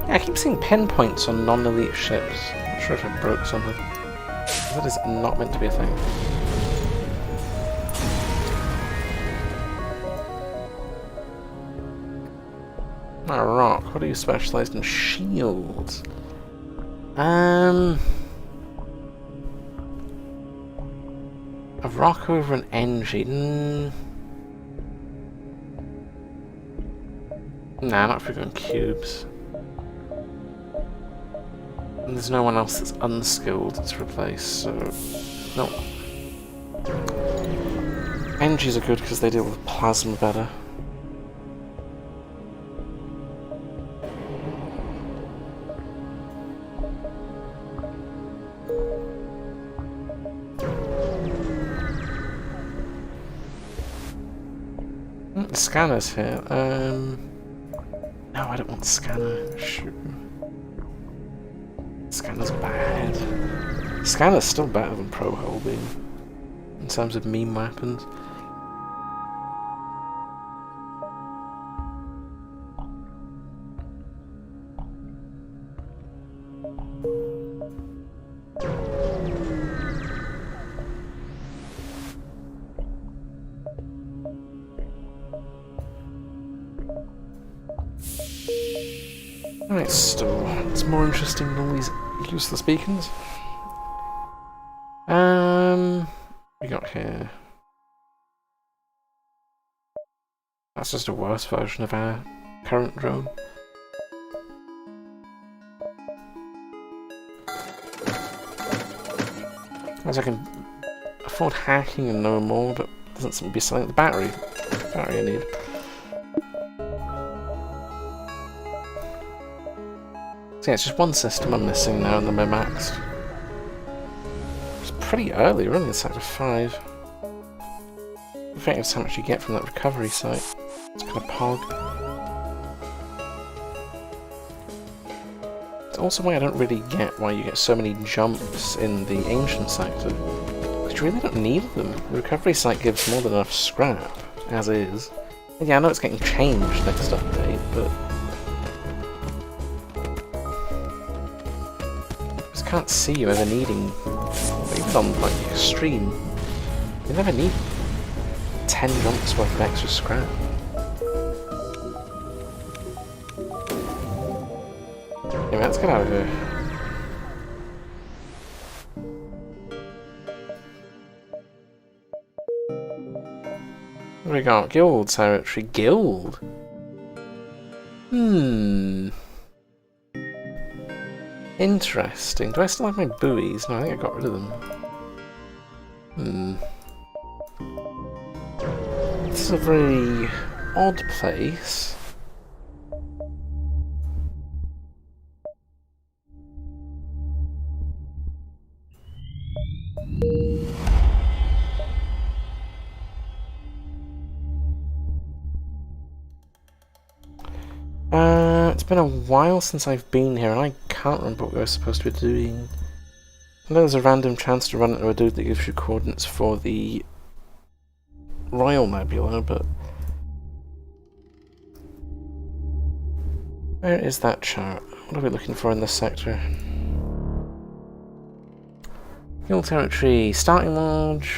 Yeah, I keep seeing pinpoints on non-elite ships. I'm not sure if it broke something. That is not meant to be a thing. Now, Rock, what are you specialised in? Shields. A Rock over an engine. Nah, not if we're going cubes. And there's no one else that's unskilled to replace, so no. NGs are good because they deal with plasma better. The scanner's here. No, I don't want the scanner. Shoot. Scanner's bad. Scanner's still better than Pro Hull Beam in terms of meme weapons. Right, still, it's more interesting than all these useless beacons. We got here. That's just a worse version of our current drone. As I can afford hacking and no more, but doesn't seem to be selling the battery. Battery I need. So yeah, it's just one system I'm missing now and then we're maxed. It's pretty early, we're only in Sector 5. I think it's how much you get from that recovery site. It's kind of pog. It's also why I don't really get why you get so many jumps in the Ancient sector. Because you really don't need them. The recovery site gives more than enough scrap, as is. And yeah, I know it's getting changed next update, but I just can't see you ever needing, even on like extreme You never need 10 jumps worth of extra scrap. Anyway, let's get out of here. What do we got? Guild territory. Guild? Interesting. Do I still have my buoys? No, I think I got rid of them. This is a very odd place. It's been a while since I've been here, and I can't remember what we were supposed to be doing. I know there's a random chance to run into a dude that gives you coordinates for the Royal Nebula, but... where is that chart? What are we looking for in this sector? Guild territory, starting lodge...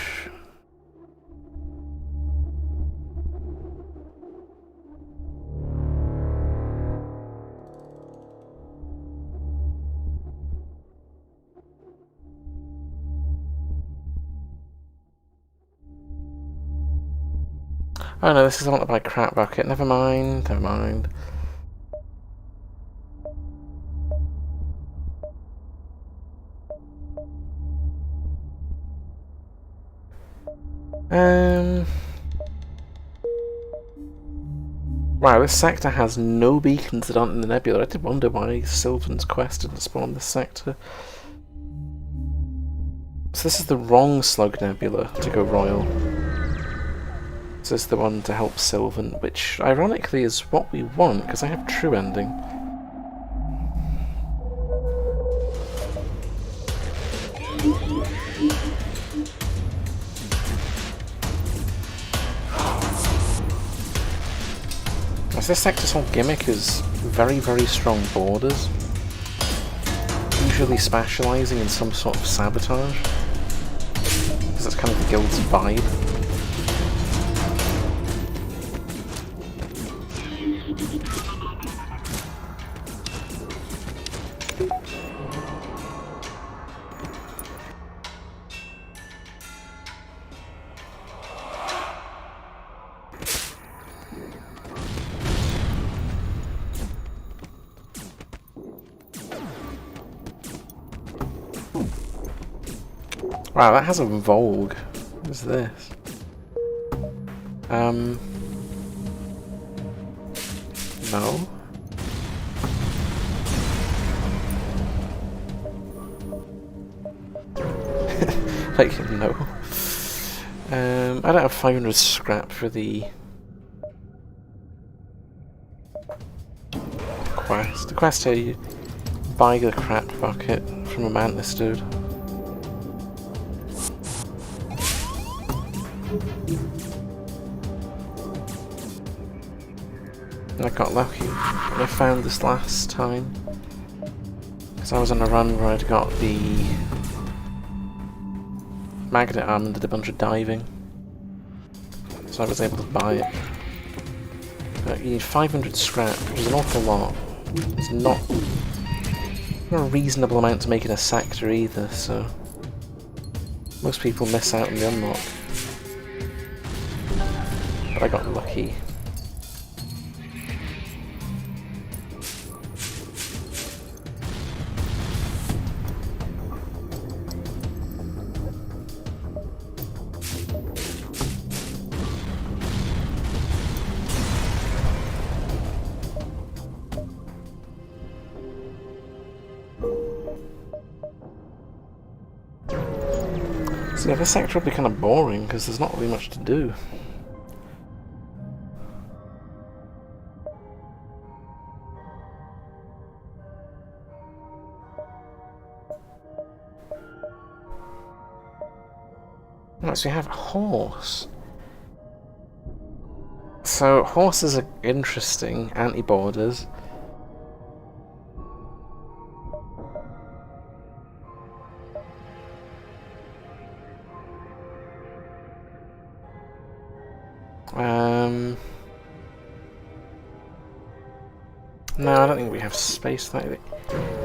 oh no, this is I want to buy crap bucket. Never mind, never mind. Wow, this sector has no beacons that aren't in the nebula. I did wonder why Sylvan's quest didn't spawn this sector. So this is the wrong Slug Nebula to go Royal. So this is the one to help Sylvan, which ironically is what we want, because I have True Ending. As this sector's whole gimmick is very, very strong borders, usually specialising in some sort of sabotage, because that's kind of the guild's vibe. Wow, that has a Vogue. What is this? No. Like, no. I don't have 500 scrap for the quest. The quest here, you buy the crap bucket from a mantis dude. I got lucky when I found this last time, because I was on a run where I'd got the magnet arm and did a bunch of diving, so I was able to buy it. But you need 500 scrap, which is an awful lot. It's not a reasonable amount to make in a sector either, so most people miss out on the unlock. But I got lucky. So yeah, this sector will be kind of boring because there's not really much to do. Right, so you have a horse. So horses are interesting, anti-borders. No, I don't think we have space for that.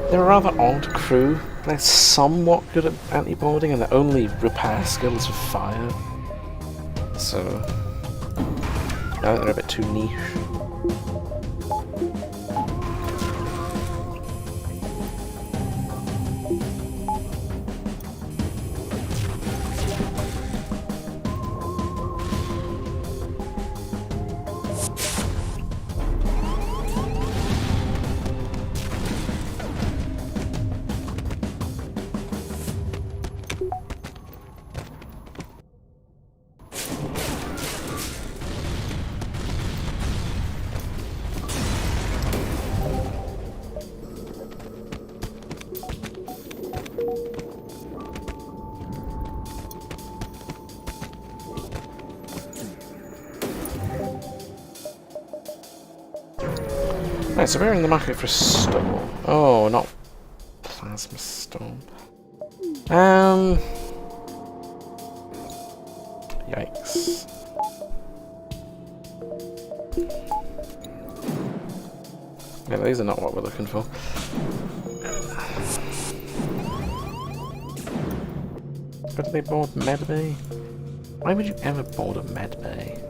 They're a rather odd crew. They're somewhat good at anti-boarding, and their only repair skill is with fire. So, I think they're a bit too niche. Right, so we're in the market for a storm. Oh, not plasma storm. Yikes. Yeah, these are not what we're looking for. But they board medbay? Why would you ever board a medbay?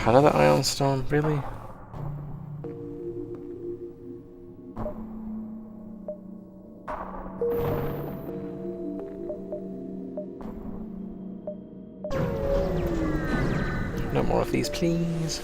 Another ion storm, really? No more of these, please.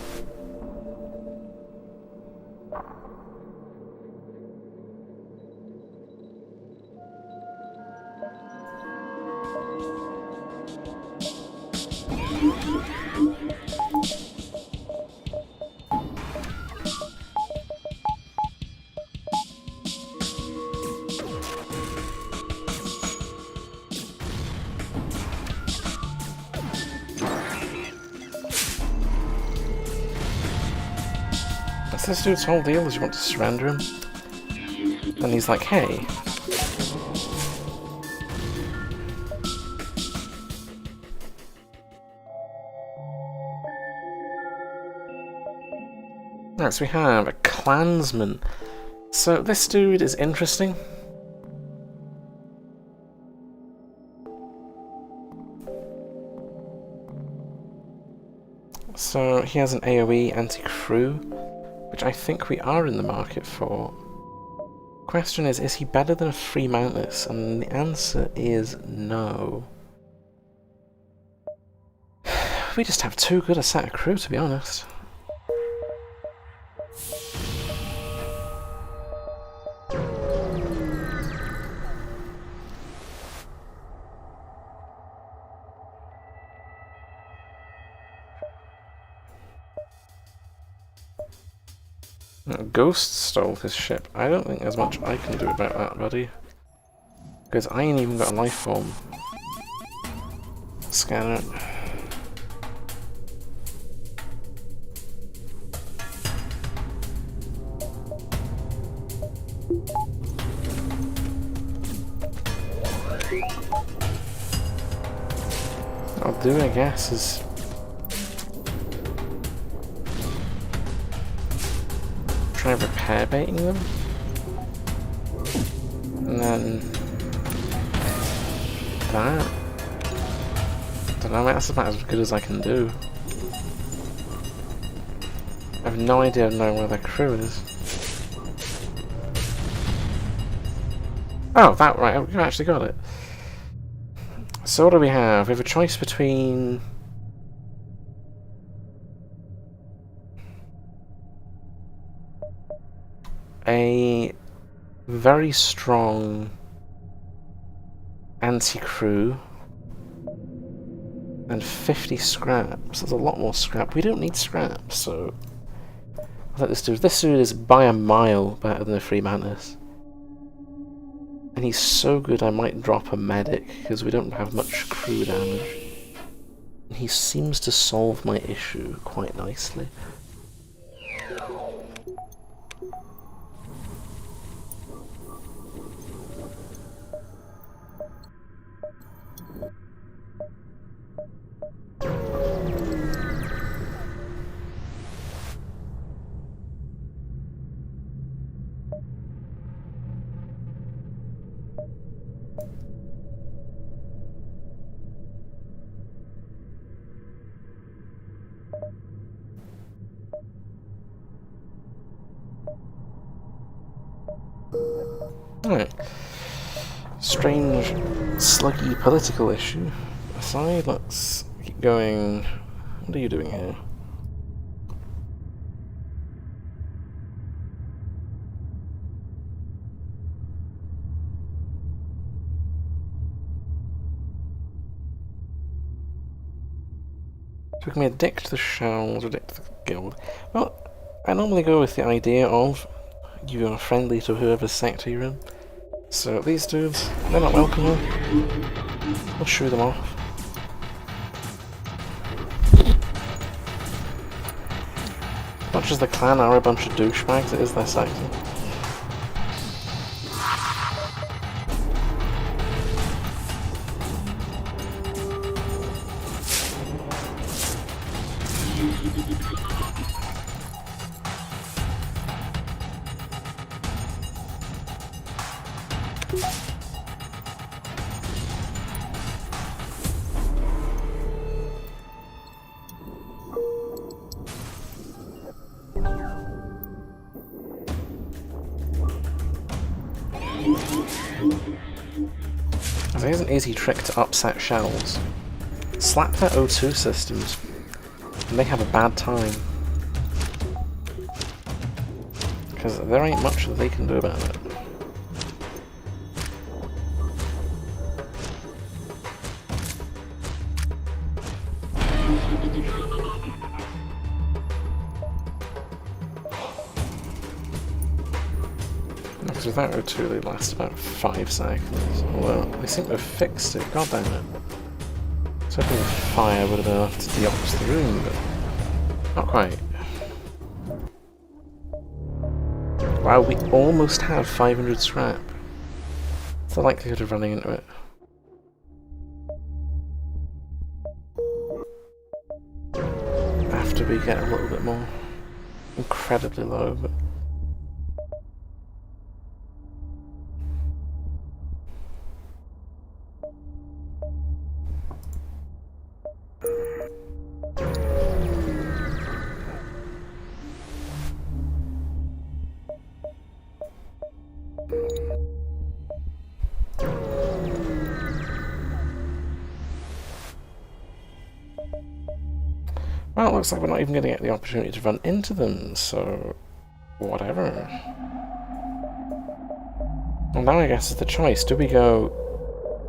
This dude's whole deal is you want to surrender him, and he's like, hey. Right, so we have a clansman. So this dude is interesting. So he has an AoE anti-crew, which I think we are in the market for. Question is he better than a free mountless? And the answer is no. We just have too good a set of crew, to be honest. Ghost stole his ship. I don't think there's much I can do about that, buddy. Because I ain't even got a life form scanner. What I'll do, I guess, is try repair baiting them, and then that. I don't know, that's about as good as I can do. I have no idea of knowing where their crew is. Oh, that right, we've actually got it. So what do we have? We have a choice between a very strong anti-crew and 50 scraps. There's a lot more scrap. We don't need scrap, so I like this dude. This dude is by a mile better than a free mantis. And he's so good I might drop a medic, because we don't have much crew damage. And he seems to solve my issue quite nicely. Alright. Strange, sluggy political issue aside, let's keep going. What are you doing here? So we can be a dick to the shells or dick to the guild. Well, I normally go with the idea of you are friendly to whoever's sector you're in. So these dudes, they're not welcome here. We'll shoo them off. As much as the clan are a bunch of douchebags, it is their sector. There's an easy trick to upset shells. Slap their O2 systems, and they have a bad time. Because there ain't much that they can do about it. Because without O2 they last about 5 seconds. Although, they seem to have fixed it, god damn it. So hoping fire would have been enough to deox the room, but not quite. Wow, we almost have 500 scrap. What's the likelihood of running into it? After we get a little bit more. Incredibly low, but... Well, it looks like we're not even going to get the opportunity to run into them, so... whatever. Well, now I guess it's the choice. Do we go...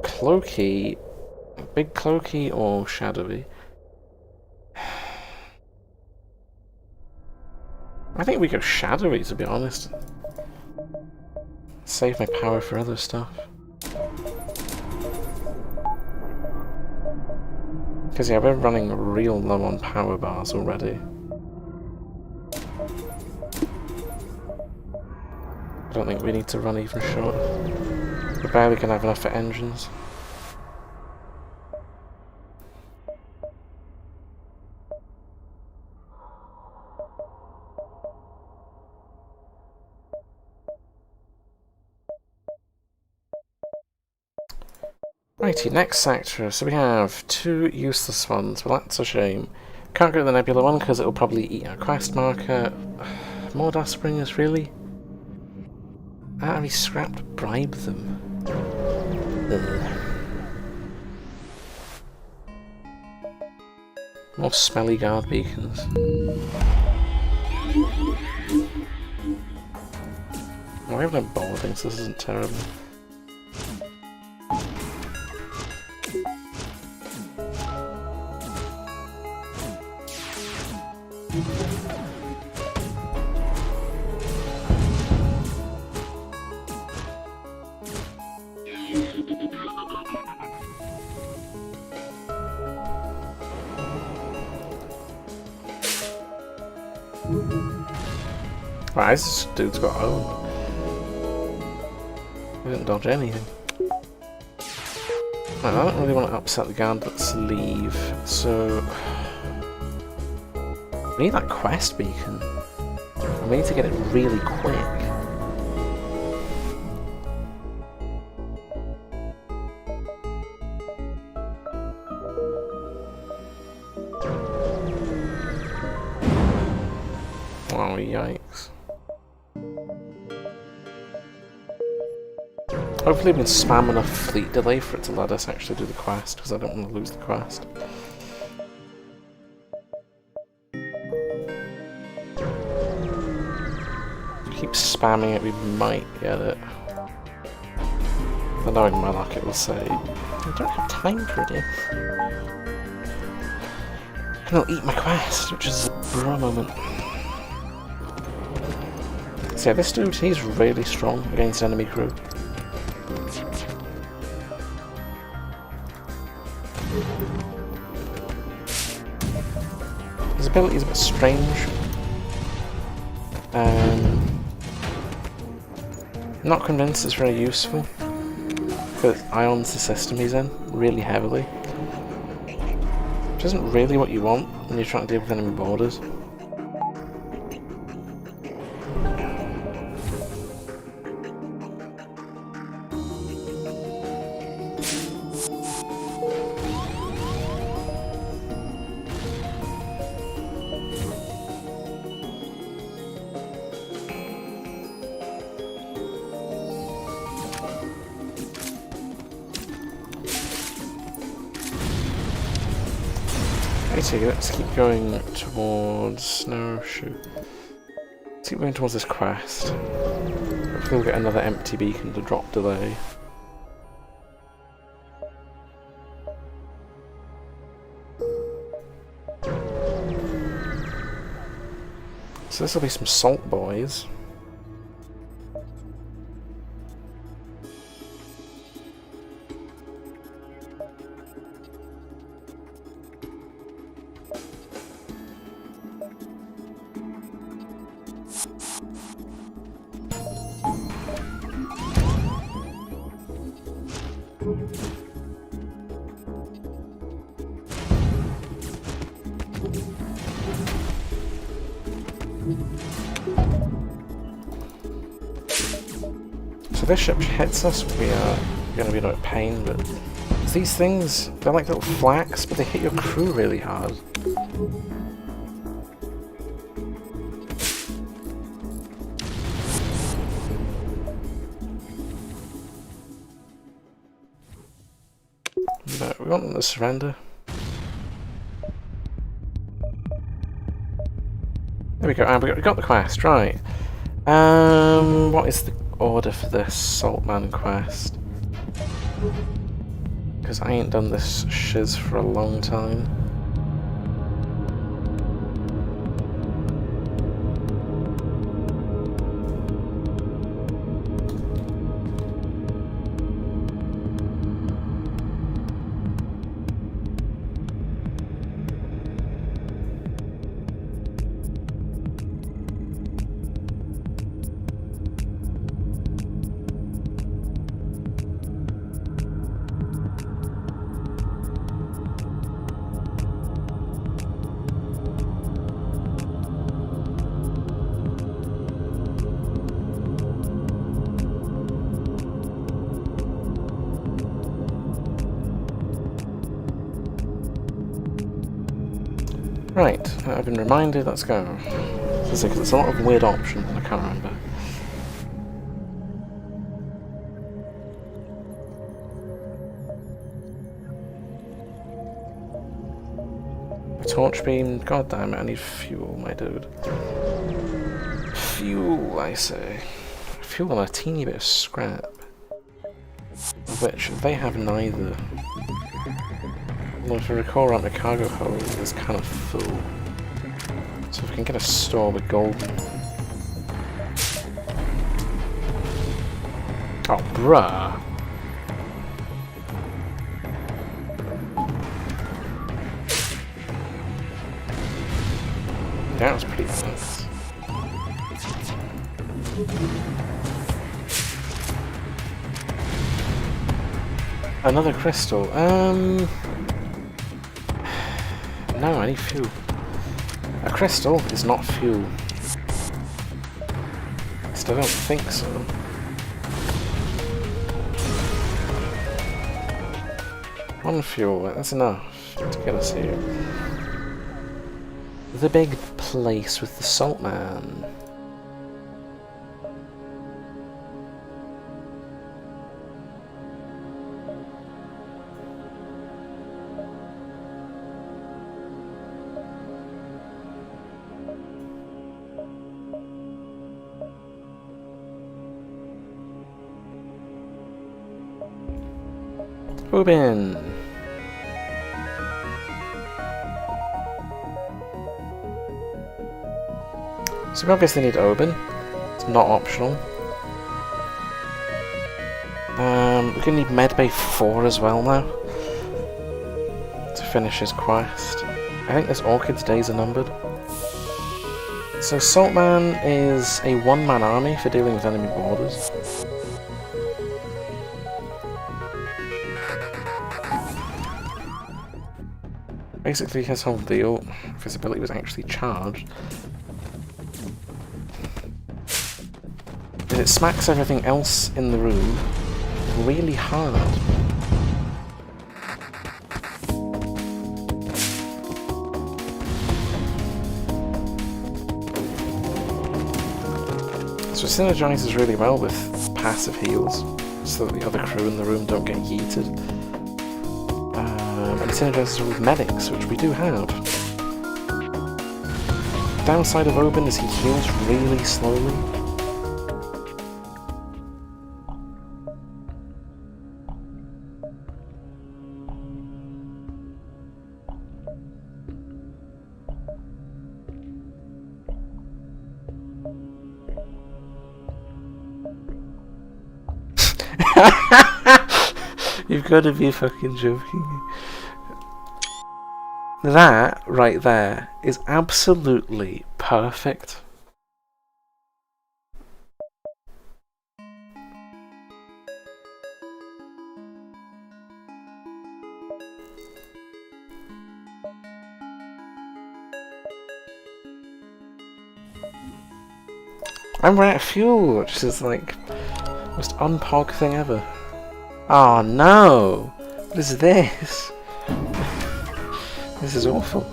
cloaky... big cloaky or shadowy? I think we go shadowy, to be honest. Save my power for other stuff. Because yeah, we're running real low on power bars already. I don't think we need to run even shorter. We're barely going to have enough for engines. Righty, next sector. So we have 2 useless ones. Well, that's a shame. Can't go to the nebula one because it'll probably eat our quest marker. More dust springers, really? Out of his scrap to bribe them. More smelly guard beacons. Well, we have no boarding, so this isn't terrible. Right, this dude's got own. He didn't dodge anything. Right, I don't really want to upset the guard, let's leave. So... we need that quest beacon. And we need to get it really quick. Oh, yikes. Hopefully we can spam enough fleet delay for it to let us actually do the quest, because I don't want to lose the quest. If we keep spamming it, we might get it. But knowing my luck, it will say, I don't have time for this. And I'll eat my quest, which is a bra moment. So yeah, this dude, he's really strong against enemy crew. His ability is a bit strange. I'm not convinced it's very useful, because it ions the system he's in really heavily. Which isn't really what you want when you're trying to deal with enemy borders. Let's keep going towards... no, shoot. Let's keep going towards this quest. Hopefully we'll get another empty beacon to drop delay. So this will be some salt boys. So this ship hits us, we are going to be in a pain, but these things, they're like little flaks, but they hit your crew really hard. But we want them to surrender. There we go, we got the quest, right. What is the order for this Saltman quest? Because I ain't done this shiz for a long time. Right, I've been reminded, let's go. Because there's a lot of weird options, I can't remember. Torch beam, god damn it, I need fuel, my dude. Fuel, I say. Fuel and a teeny bit of scrap. Of which they have neither. Although if I recall right, the cargo hold is kind of full. So if we can get a store with gold. Oh, bruh! That was pretty nice. Another crystal. No, I need fuel. A crystal is not fuel. At least I don't think so. One fuel, that's enough to get us here. The big place with the salt man. Oben. So we obviously need Oben. It's not optional. We're gonna need Medbay 4 as well now to finish his quest. I think this Orchid's days are numbered. So Saltman is a one-man army for dealing with enemy borders. Basically, his whole deal, if his ability was actually charged, is it smacks everything else in the room really hard. So it synergizes really well with passive heals, so that the other crew in the room don't get yeeted. And it synergizes with medics, which we do have. Downside of Oben is he heals really slowly. You've got to be fucking joking. That right there is absolutely perfect. I'm right at fuel, which is like the most unpog thing ever. Oh no! What is this? This is awful.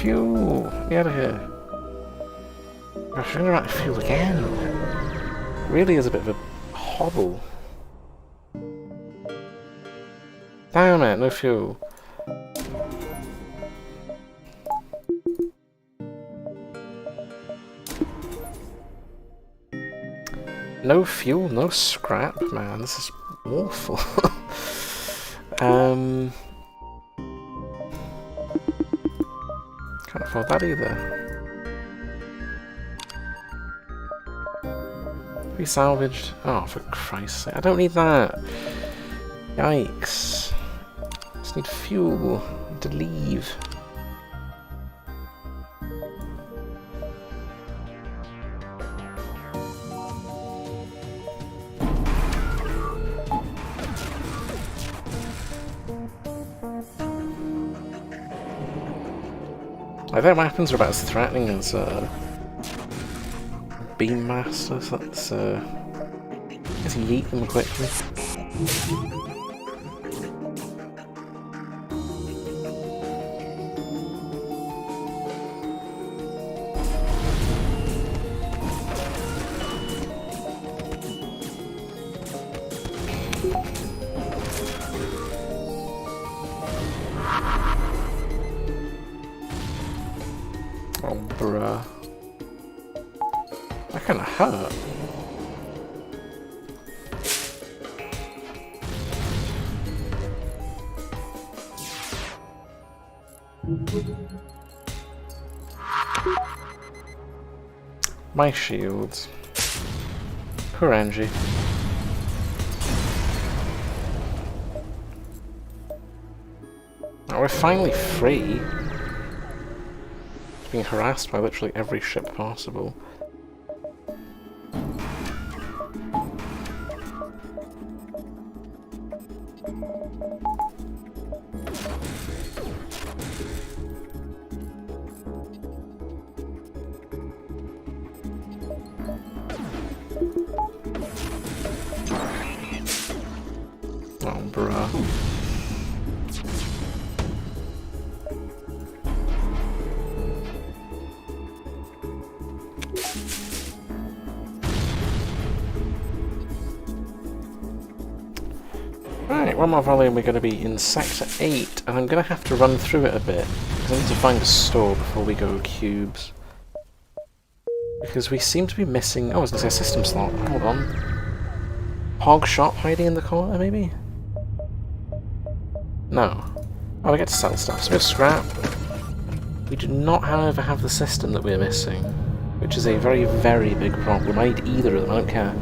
Fuel! Get out of here. I'm going to write fuel again. Really is a bit of a hobble. Damn it, no fuel. No fuel, no scrap, man. This is awful. Can't afford that either. We salvaged. Oh, for Christ's sake. I don't need that. Yikes. Just need fuel. Need to leave. I think weapons are about as threatening as Beam Master, so let's yeet them quickly. My shields. Poor Angie. Now we're finally free. Being harassed by literally every ship possible. Oh, bruh. Right, one more volley and we're going to be in Sector 8, and I'm going to have to run through it a bit, because I need to find a store before we go cubes. Because we seem to be missing... oh, I was going to say a system slot. Hold on. Hog shop hiding in the corner, maybe? No. Oh, we get to sell stuff, so we have scrap. We do not, however, have the system that we're missing, which is a very, very big problem. I need either of them, I don't care.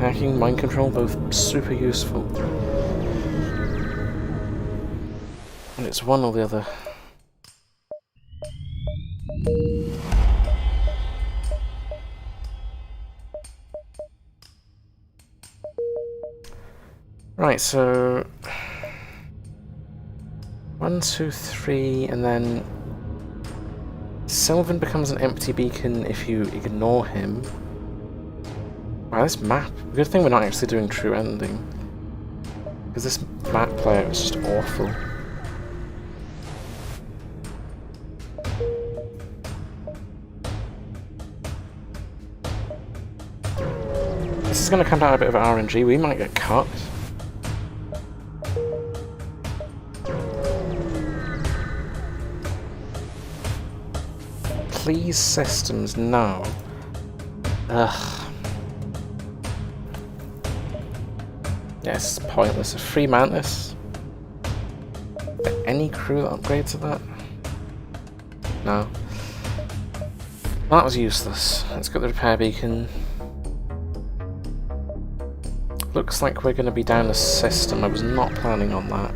Hacking, mind control, both super useful. And it's one or the other. Right, so... 1, 2, 3, and then... Sylvan becomes an empty beacon if you ignore him. Wow, this map... good thing we're not actually doing true ending. Because this map player is just awful. This is going to come down a bit of RNG. We might get cut. Please, systems, no. Ugh. Yes, pointless. A free mantis? Any crew that upgrades to that? No. Well, that was useless. Let's get the repair beacon. Looks like we're going to be down a system. I was not planning on that.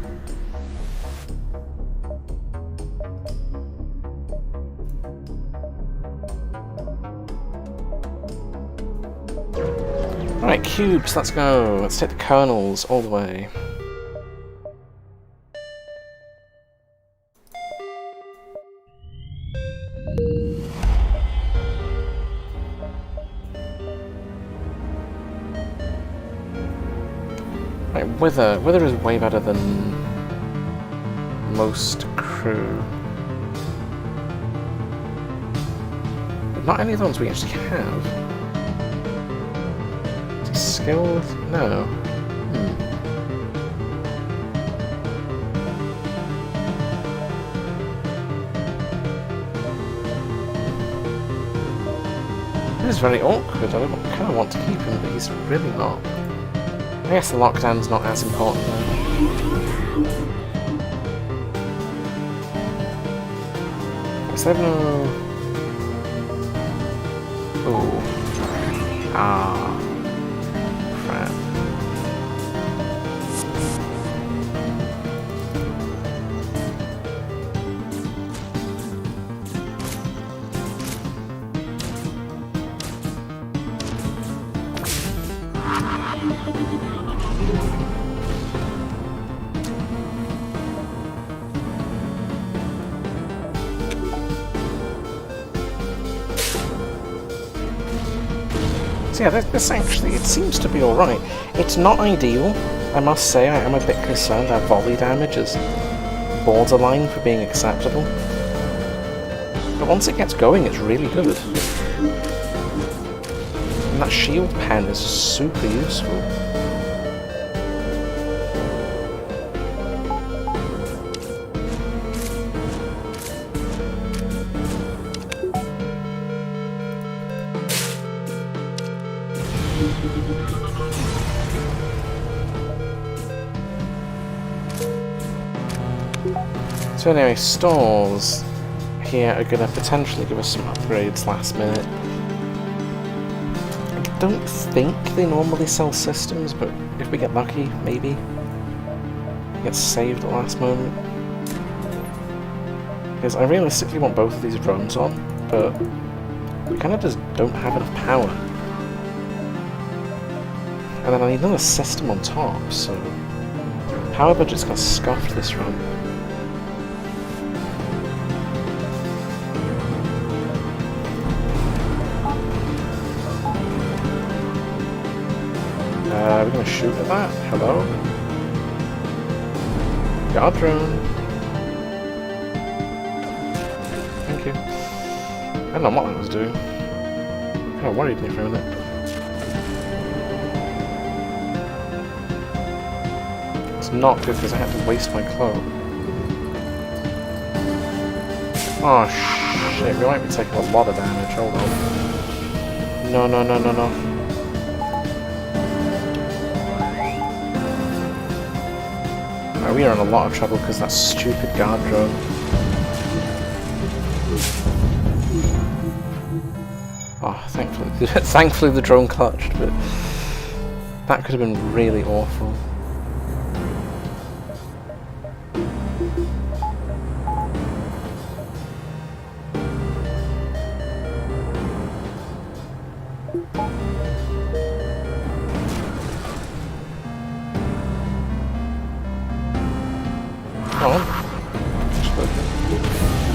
Right, cubes, let's go. Let's take the Kernels all the way. Right, Wither. Wither is way better than most crew. But not any of the ones we actually have. Skilled? No. This is very awkward. I kind of want to keep him, but he's really not. I guess the lockdown's not as important though. Is there no... ooh. Ah. Crap. So yeah, this actually, it seems to be alright. It's not ideal, I must say. I am a bit concerned. Our volley damage is borderline for being acceptable. But once it gets going, it's really good. And that shield pen is super useful. So So anyway, stores here are going to potentially give us some upgrades last minute. I don't think they normally sell systems, but if we get lucky, maybe. Get saved at the last moment. Because I realistically want both of these drones on, but we kind of just don't have enough power. And then I need another system on top, so power budget's got scuffed this run. We're gonna shoot at that? Hello? Guard drone. Thank you. I don't know what that was doing. Kind of worried me for a minute. It's not good because I had to waste my cloak. Oh shit, we might be taking a lot of damage. Hold on. No, no, no, no, no. Oh, we are in a lot of trouble because that stupid guard drone. Oh, thankfully the drone clutched, but that could have been really awful.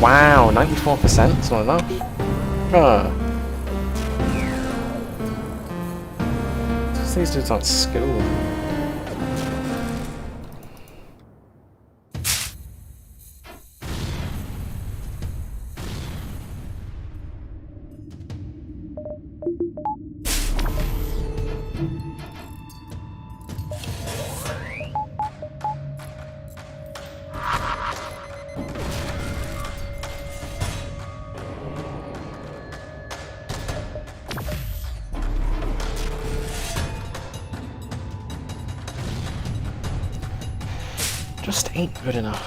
Wow, 94%? It's not enough. These dudes aren't skilled. Just ain't good enough.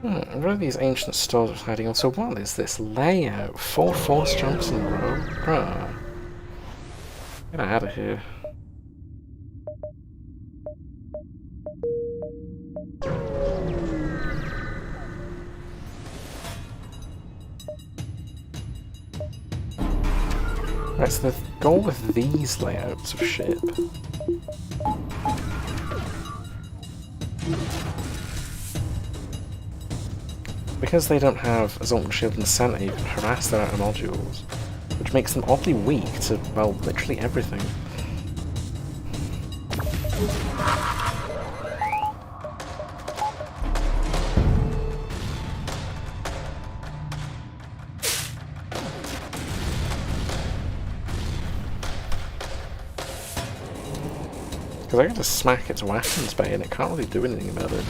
What are these ancient stores hiding on? So what is this layout? 4 force jumps in a row? Bruh. Get out of here. Right, so the goal with these layouts of ship because they don't have a Zoltan shield in the center, you can harass their outer modules, which makes them oddly weak to, well, literally everything. Because I can just smack its weapons bay and it can't really do anything about it.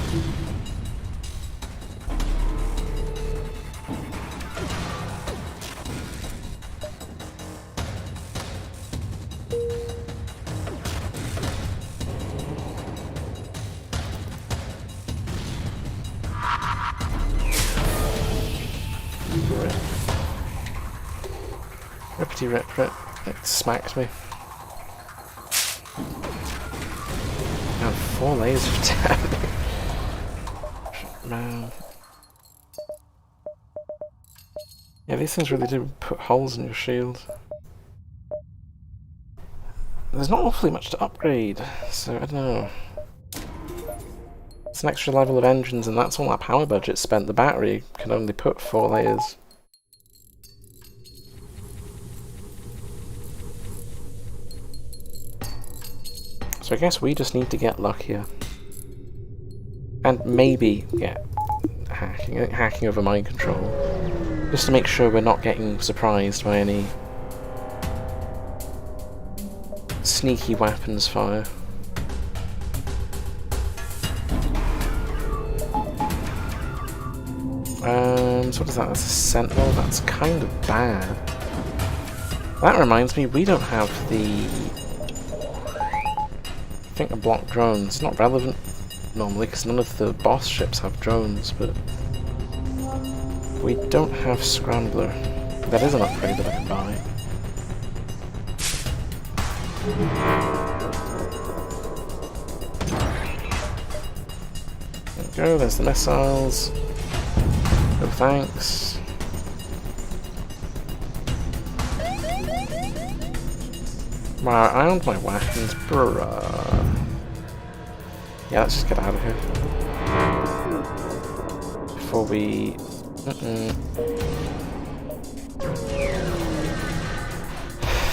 Rippity rip rip. It smacked me. Now 4 layers of damage. Man. Yeah, these things really do put holes in your shield. There's not awfully much to upgrade, so I don't know. It's an extra level of engines and that's all that power budget spent. The battery can only put 4 layers. So I guess we just need to get luckier. And maybe get hacking over mind control. Just to make sure we're not getting surprised by any sneaky weapons fire. So what is that? That's a sentinel. That's kind of bad. That reminds me, we don't have the... I think a block drone. It's not relevant normally because none of the boss ships have drones, but we don't have Scrambler. That is an upgrade that I can buy. There we go, there's the missiles. No thanks. Wow, I owned my weapons, bruh. Yeah, let's just get out of here. Before we...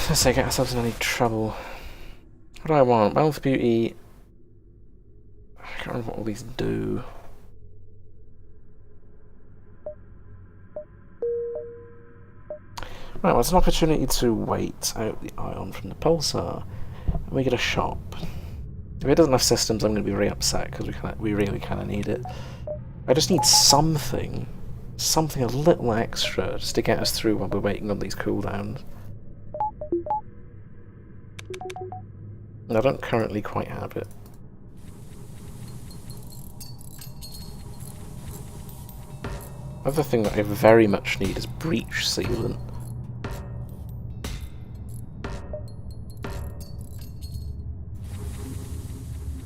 Let's say get ourselves in any trouble. What do I want? Wealth, beauty... I can't remember what all these do. Right, well, it's an opportunity to wait out the ion from the pulsar. And we get a shop. If it doesn't have systems, I'm going to be really upset because we really kind of need it. I just need something a little extra just to get us through while we're waiting on these cooldowns. And I don't currently quite have it. Other thing that I very much need is breach sealant.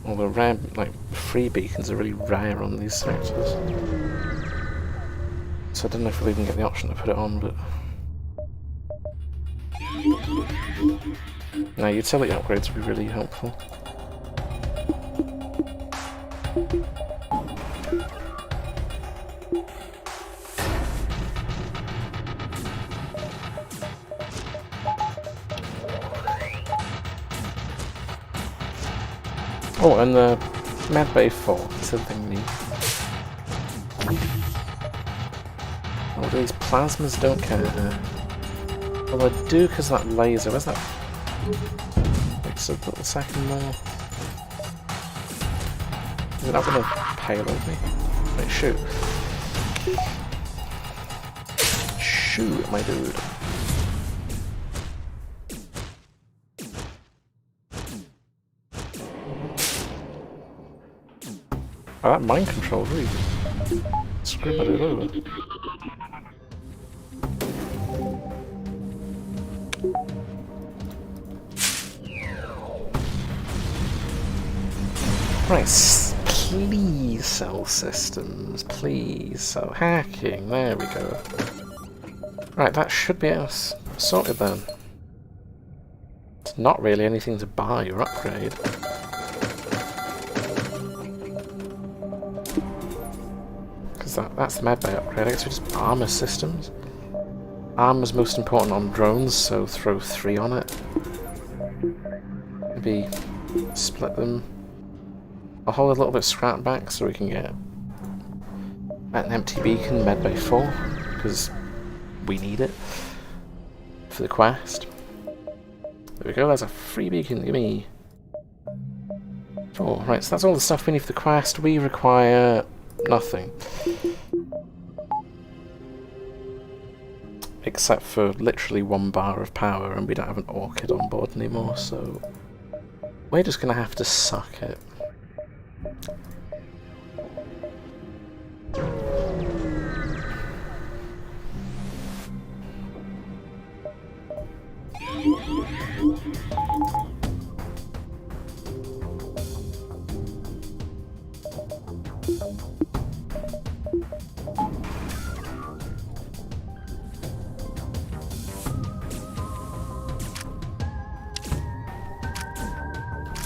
Although rare, like, free beacons are really rare on these sectors. So I don't know if we'll even get the option to put it on, but... Now, utility upgrades would be really helpful. Oh, and the medbay 4 is something new. Oh, these plasmas don't care. Well, I do because that laser. Where's that? It's a little second more. Is it not going to payload me? Wait, shoot. Shoot, my dude. Oh, that mind control really screwed it over. Right, please sell systems, please sell hacking, there we go. Right, that should be us sorted then. It's not really anything to buy or upgrade. Because that's the medbay upgrade, I guess we just armor systems. Armor's most important on drones, so throw 3 on it. Maybe split them. I'll hold a little bit of scrap back so we can get an empty beacon, medbay 4, because we need it for the quest. There we go, there's a free beacon, gimme. 4, right, so that's all the stuff we need for the quest. We require nothing. Except for literally 1 bar of power, and we don't have an orchid on board anymore, so we're just gonna have to suck it.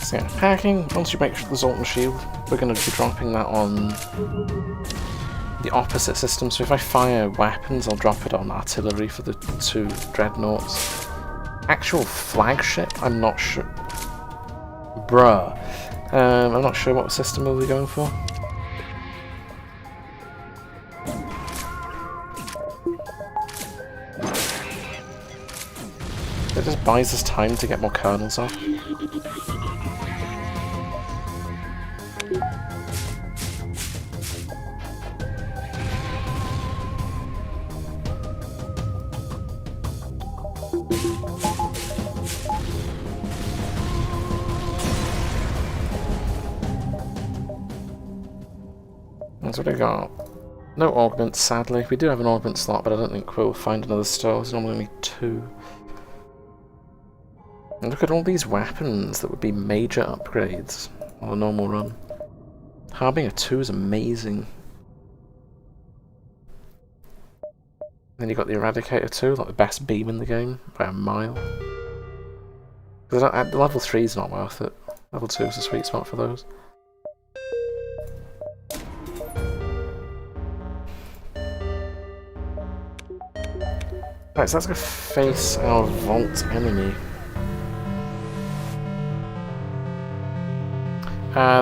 So yeah, hacking, once you make the Zoltan Shield, we're going to be dropping that on the opposite system. So if I fire weapons, I'll drop it on artillery for the 2 dreadnoughts. Actual flagship, I'm not sure. Bruh. I'm not sure what system we'll be going for. It just buys us time to get more kernels off. So what do we got? No augments, sadly. We do have an augment slot, but I don't think we'll find another store. There's normally only 2. And look at all these weapons that would be major upgrades on a normal run. Harbinger 2 is amazing. Then you've got the Eradicator 2, like the best beam in the game, by a mile. Because level 3 is not worth it. Level 2 is a sweet spot for those. Right, so let's go face our vault enemy.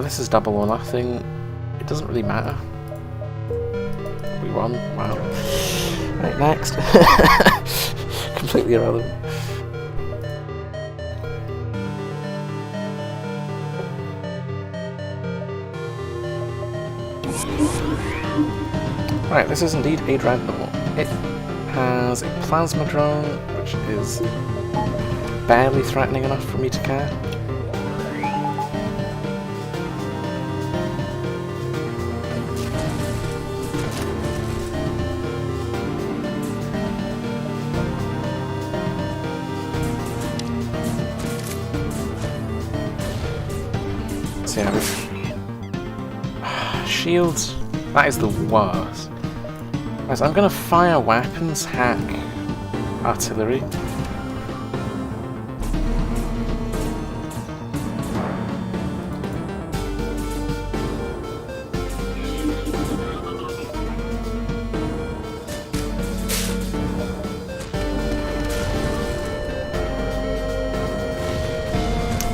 This is double or nothing. It doesn't really matter. We won. Wow. Right, next. Completely irrelevant. Right, this is indeed a dreadnought. It has a plasma drone, which is barely threatening enough for me to care. So yeah, shields, that is the worst. Right, so I'm going to fire weapons, hack artillery.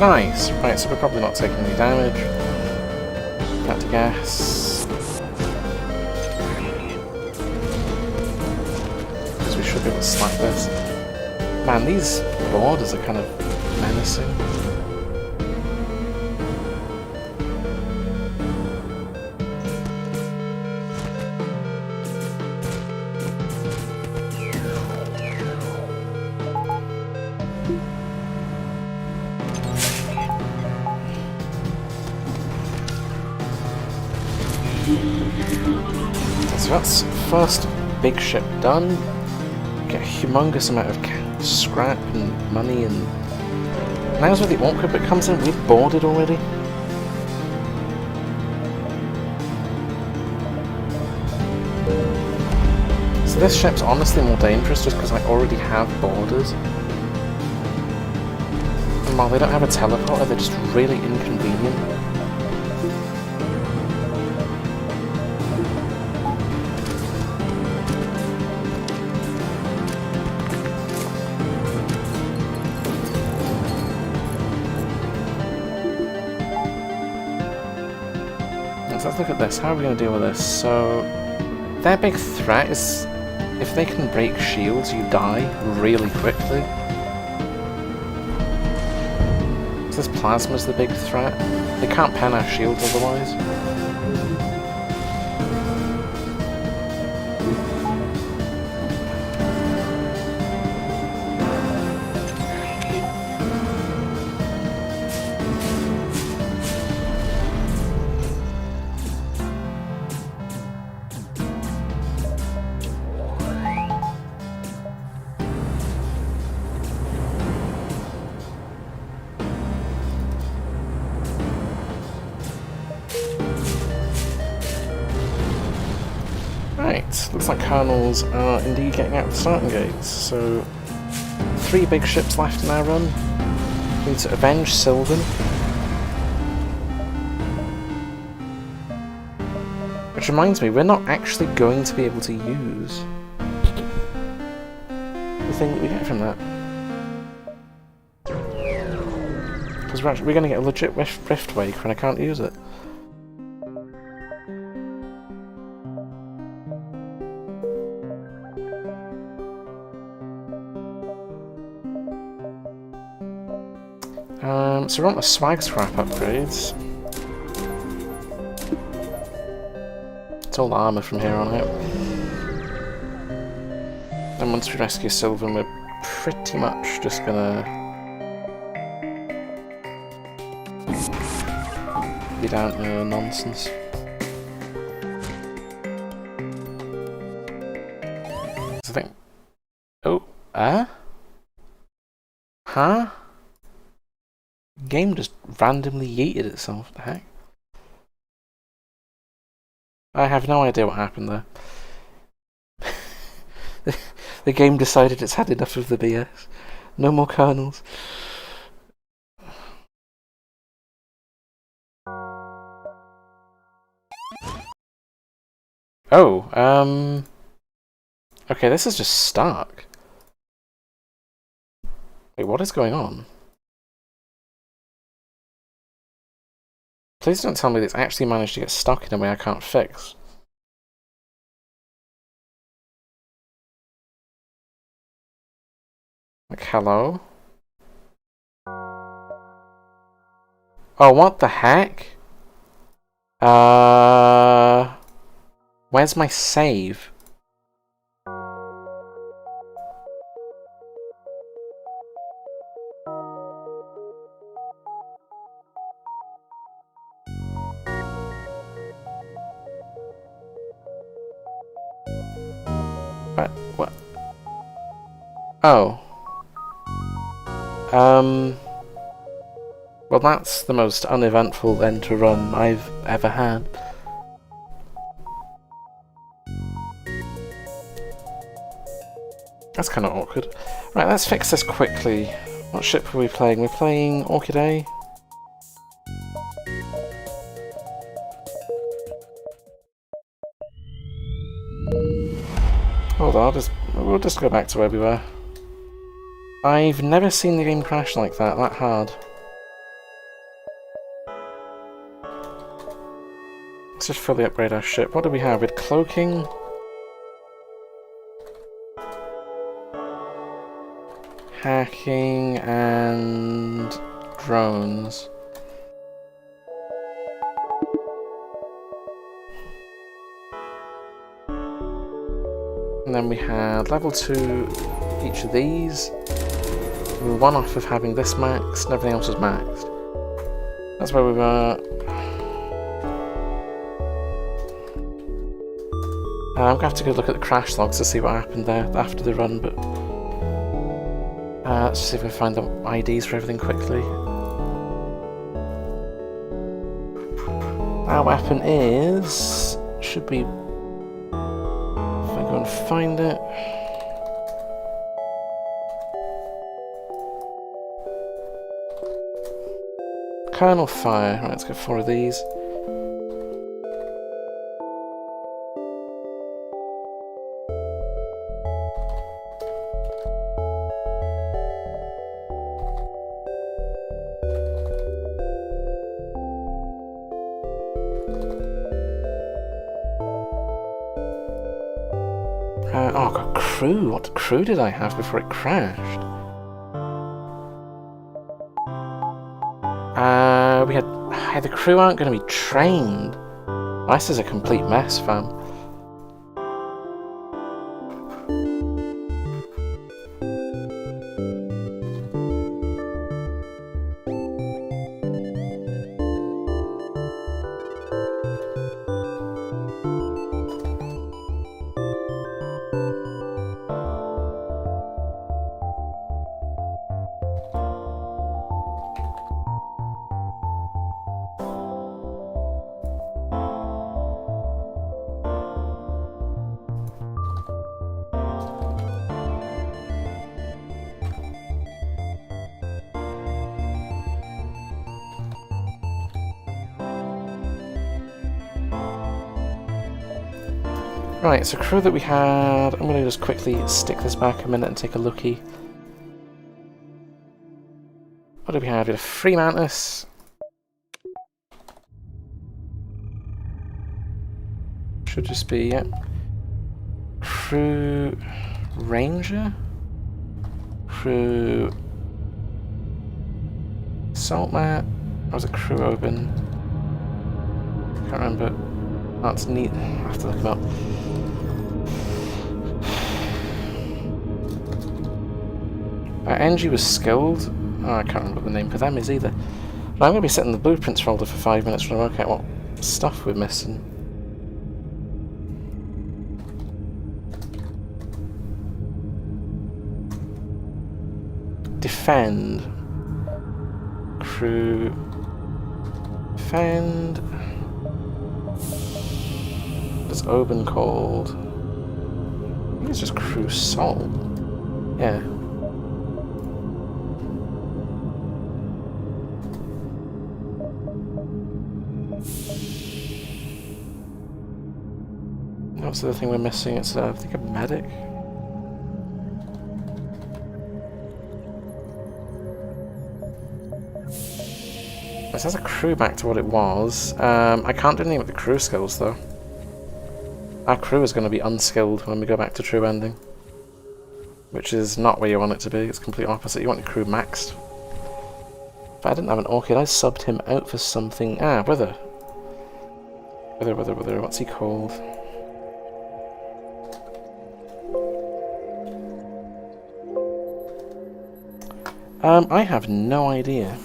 Nice! Right, so we're probably not taking any damage. Got to guess. Because we should be able to slap this. Man, these borders are kind of menacing. So that's first big ship done. Get a humongous amount of scrap and money, and now's where the awkward bit comes in. We've boarded already. So this ship's honestly more dangerous just because I already have borders. And while they don't have a teleporter, they're just really inconvenient. So let's look at this. How are we going to deal with this? So, their big threat is if they can break shields, you die really quickly. So this plasma's the big threat. They can't pen our shields otherwise. Right, looks like Kernels are indeed getting out of the starting gates, so 3 big ships left in our run. We need to avenge Sylvan. Which reminds me, we're not actually going to be able to use the thing that we get from that. Because we're going to get a legit Rift Wake when I can't use it. So we want the swag scrap upgrades. It's all armour from here on out. And once we rescue Sylvan, we're pretty much just gonna be down to nonsense. Huh? Game just randomly yeeted itself. What the heck? I have no idea what happened there. The game decided it's had enough of the BS. No more kernels. Oh, okay, this is just stuck. Wait, what is going on? Please don't tell me that it's actually managed to get stuck in a way I can't fix. Like, hello? Oh, what the heck? Where's my save? What? Oh. Well, that's the most uneventful end to run I've ever had. That's kind of awkward. Right, let's fix this quickly. What ship are we playing? We're playing Orchid A. Hold on, we'll just go back to where we were. I've never seen the game crash like that hard. Let's just fully upgrade our ship. What do we have? With cloaking? Hacking and drones. And then we had level 2 each of these. We were one off of having this maxed, and everything else was maxed. That's where we were. I'm going to have to go look at the crash logs to see what happened there after the run, but let's see if we can find the IDs for everything quickly. Our weapon should be, if I go and find it. Kernel fire. Right, let's get 4 of these. Oh, I got crew. What crew did I have before it crashed? We had... the crew aren't going to be trained. This is a complete mess, fam. Right, so crew that we had, I'm going to just quickly stick this back a minute and take a lookie. What did we have? We had a free mantis. Should just be, yeah. Crew ranger? Crew salt mat? Or was it crew open? Can't remember. That's neat. I have to look them up. NG was skilled. Oh, I can't remember what the name for them is either. But I'm going to be sitting in the blueprints folder for 5 minutes trying to work out what stuff we're missing. defend. Crew... Defend... What's Oban called? I think it's just crew salt. Yeah. What's the other thing we're missing? It's, I think, a medic. This has a crew back to what it was. I can't do anything with the crew skills, though. Our crew is going to be unskilled when we go back to true ending. Which is not where you want it to be. It's complete opposite. You want your crew maxed. If I didn't have an orchid, I subbed him out for something... Ah, Wither. Wither. What's he called? I have no idea.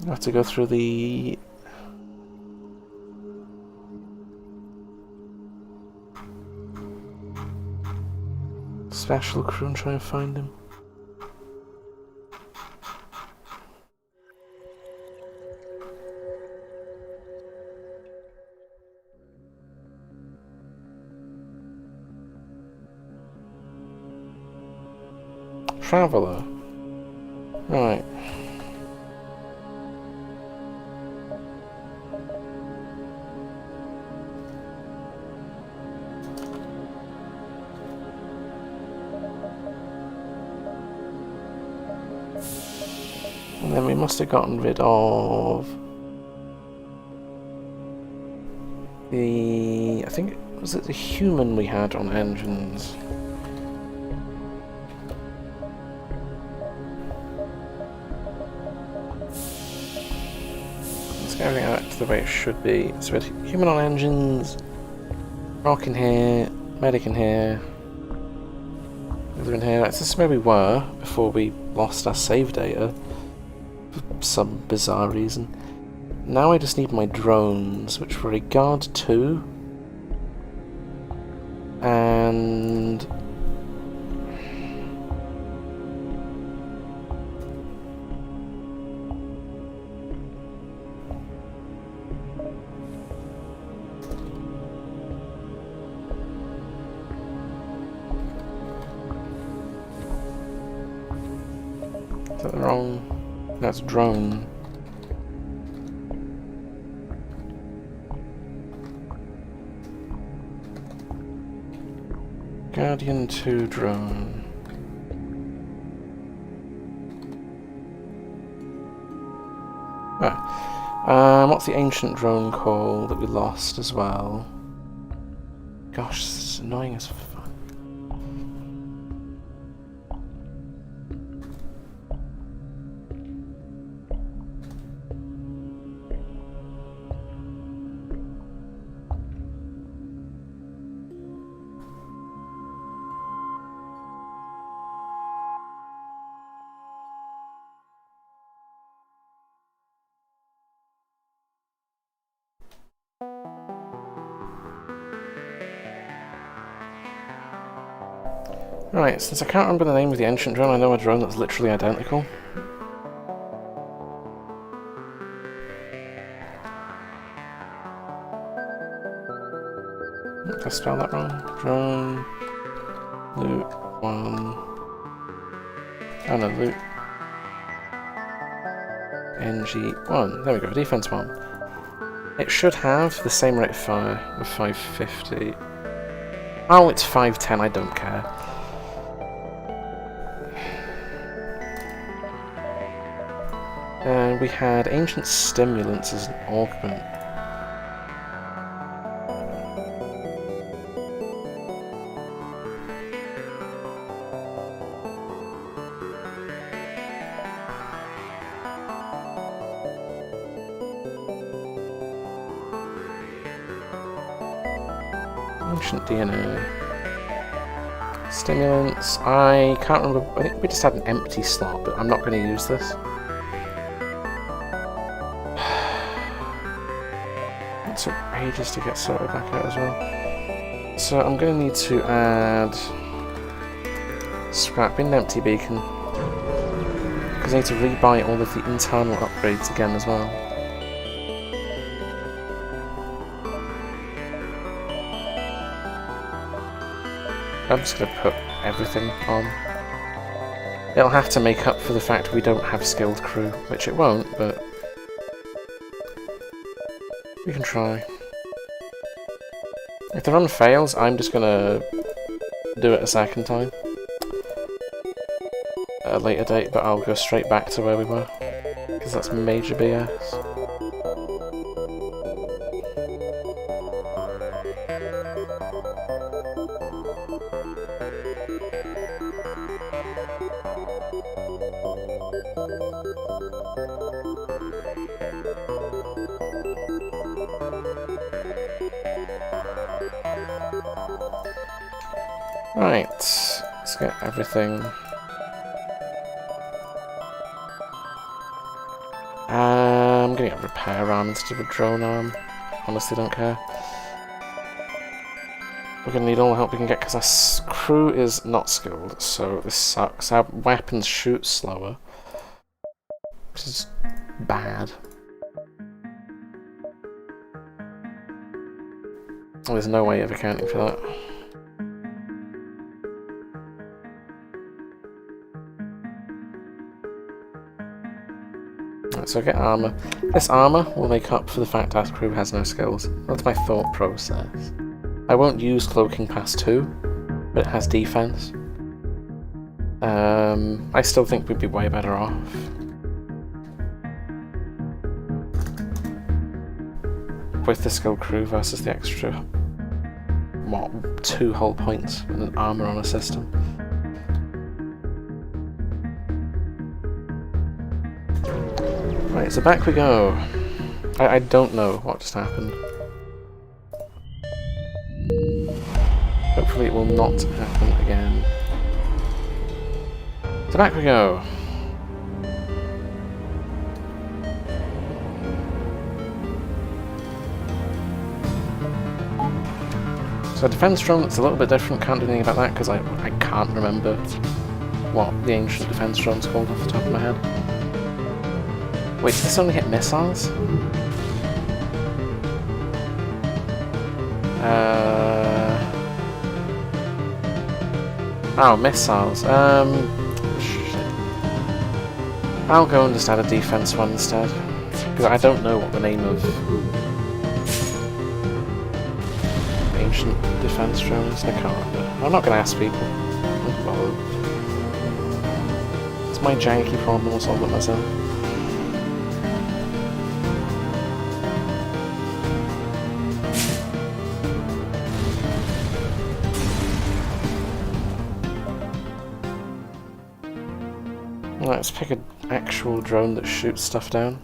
I have to go through the... special crew and try and find him. Traveller. Right. And then we must have gotten rid of the... I think, was it the human we had on engines? Let's get everything back to the way it should be. So we had human on engines, rock in here, medic in here, other in here. This is where we were before we lost our save data. For some bizarre reason. Now I just need my drones, which were a guard 2 and is that the wrong? That's drone. Guardian 2 drone. What's the ancient drone called that we lost as well? Gosh, this is annoying as fuck. Right, since I can't remember the name of the ancient drone, I know a drone that's literally identical. Did I spell that wrong? Drone... Loot 1... Oh no, loot... NG1. There we go, defense 1. It should have the same rate of fire of 550. Oh, it's 510, I don't care. And we had ancient stimulants as an augment. Ancient DNA. Stimulants. I can't remember. I think we just had an empty slot, but I'm not going to use this. It took ages to get sorted back out as well. So I'm going to need to add scrap in an empty beacon, because I need to rebuy all of the internal upgrades again as well. I'm just going to put everything on. It'll have to make up for the fact we don't have skilled crew, which it won't, but we can try. If the run fails, I'm just gonna do it a second time. At a later date, but I'll go straight back to where we were. Because that's major BS. Right, let's get everything. I'm gonna get a repair arm instead of a drone arm. Honestly, don't care. We're gonna need all the help we can get because our crew is not skilled, so this sucks. Our weapons shoot slower, which is bad. There's no way of accounting for that. So get armor. This armor will make up for the fact our crew has no skills. That's my thought process. I won't use cloaking past 2, but it has defense. I still think we'd be way better off with the skilled crew versus the extra, what, 2 hull points and an armor on a system. Right, so back we go. I don't know what just happened. Hopefully it will not happen again. So back we go. So defense drone that's a little bit different, can't do anything about that because I can't remember what the ancient defense drone's called off the top of my head. Wait, does this only hit missiles? Oh, missiles. Shit. I'll go and just add a defense one instead. Because I don't know what the name of the ancient defense drone is. I can't remember. I'm not going to ask people. It's my janky problem, I'll solve it myself. Let's pick an actual drone that shoots stuff down.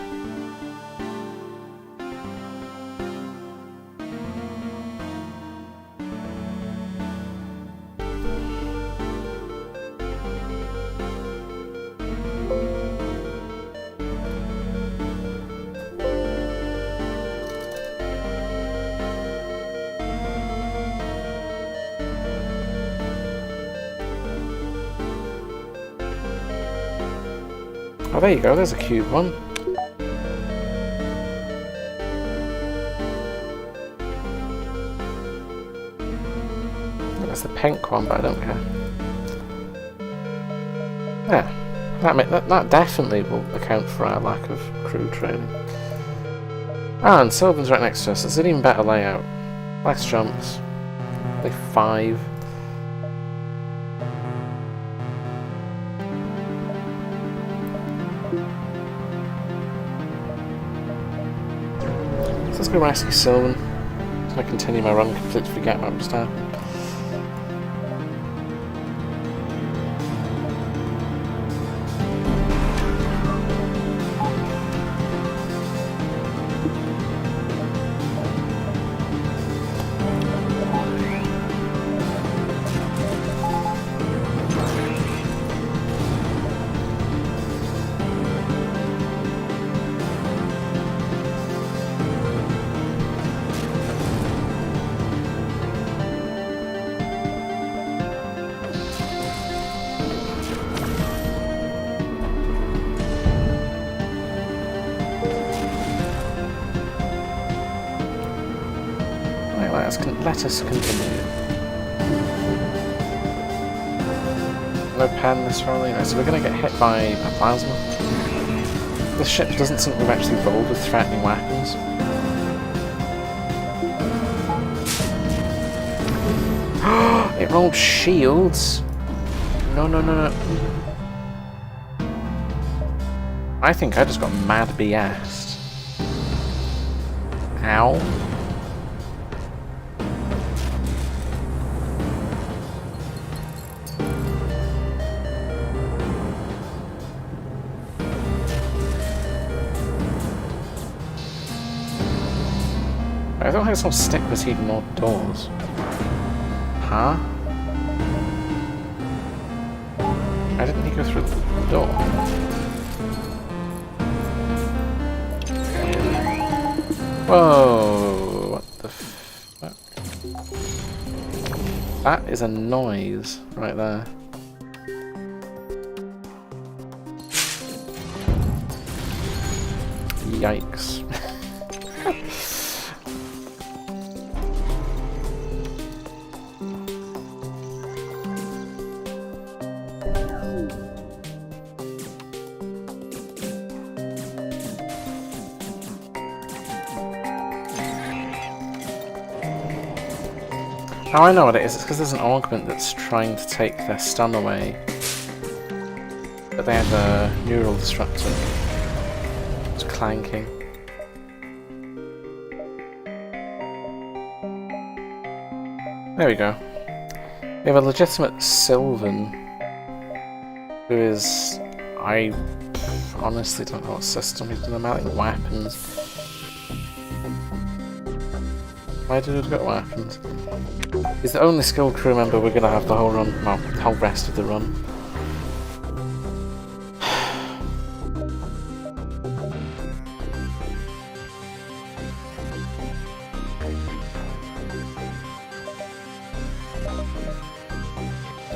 Oh, there you go, there's a cube one. That's the pink one, but I don't care. Yeah, that definitely will account for our lack of crew training. Ah, and Sylvan's right next to us. It's an even better layout. Less jumps. Like 5. Let's go rescue Sylvan. So I continue my run, completely forget what just happened. let us continue. No pen this roll, anyway, so we're going to get hit by a plasma. This ship doesn't seem to have actually rolled with threatening weapons. It rolled shields! No, no, no, no. I think I just got mad BS'd. Ow. I don't think it's all stick proceed more doors. Huh? Why didn't he go through the door? Whoa! What the fuck? That is a noise right there. Yikes. Oh, I know what it is. It's because there's an augment that's trying to take their stun away. But they have a neural disruptor. It's clanking. There we go. We have a legitimate Sylvan, who is... I honestly don't know what system he's doing. Mounting weapons. Why did it got weapons? He's the only skilled crew member we're going to have the whole run, well, the whole rest of the run.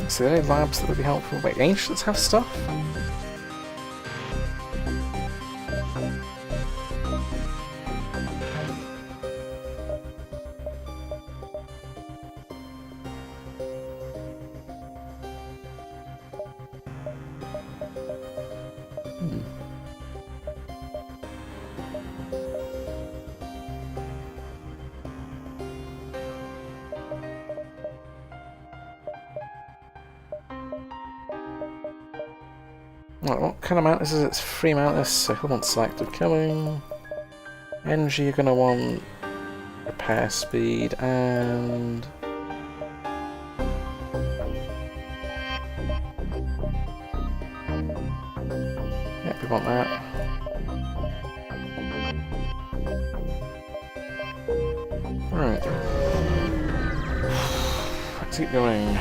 So, are there any labs that would be helpful? Wait, ancients have stuff? Right, what kind of Mantis is it? It's free Mantis, so he'll want selective killing. Energy, you're going to want repair speed, and... Yep, we want that. Right. Let's keep going.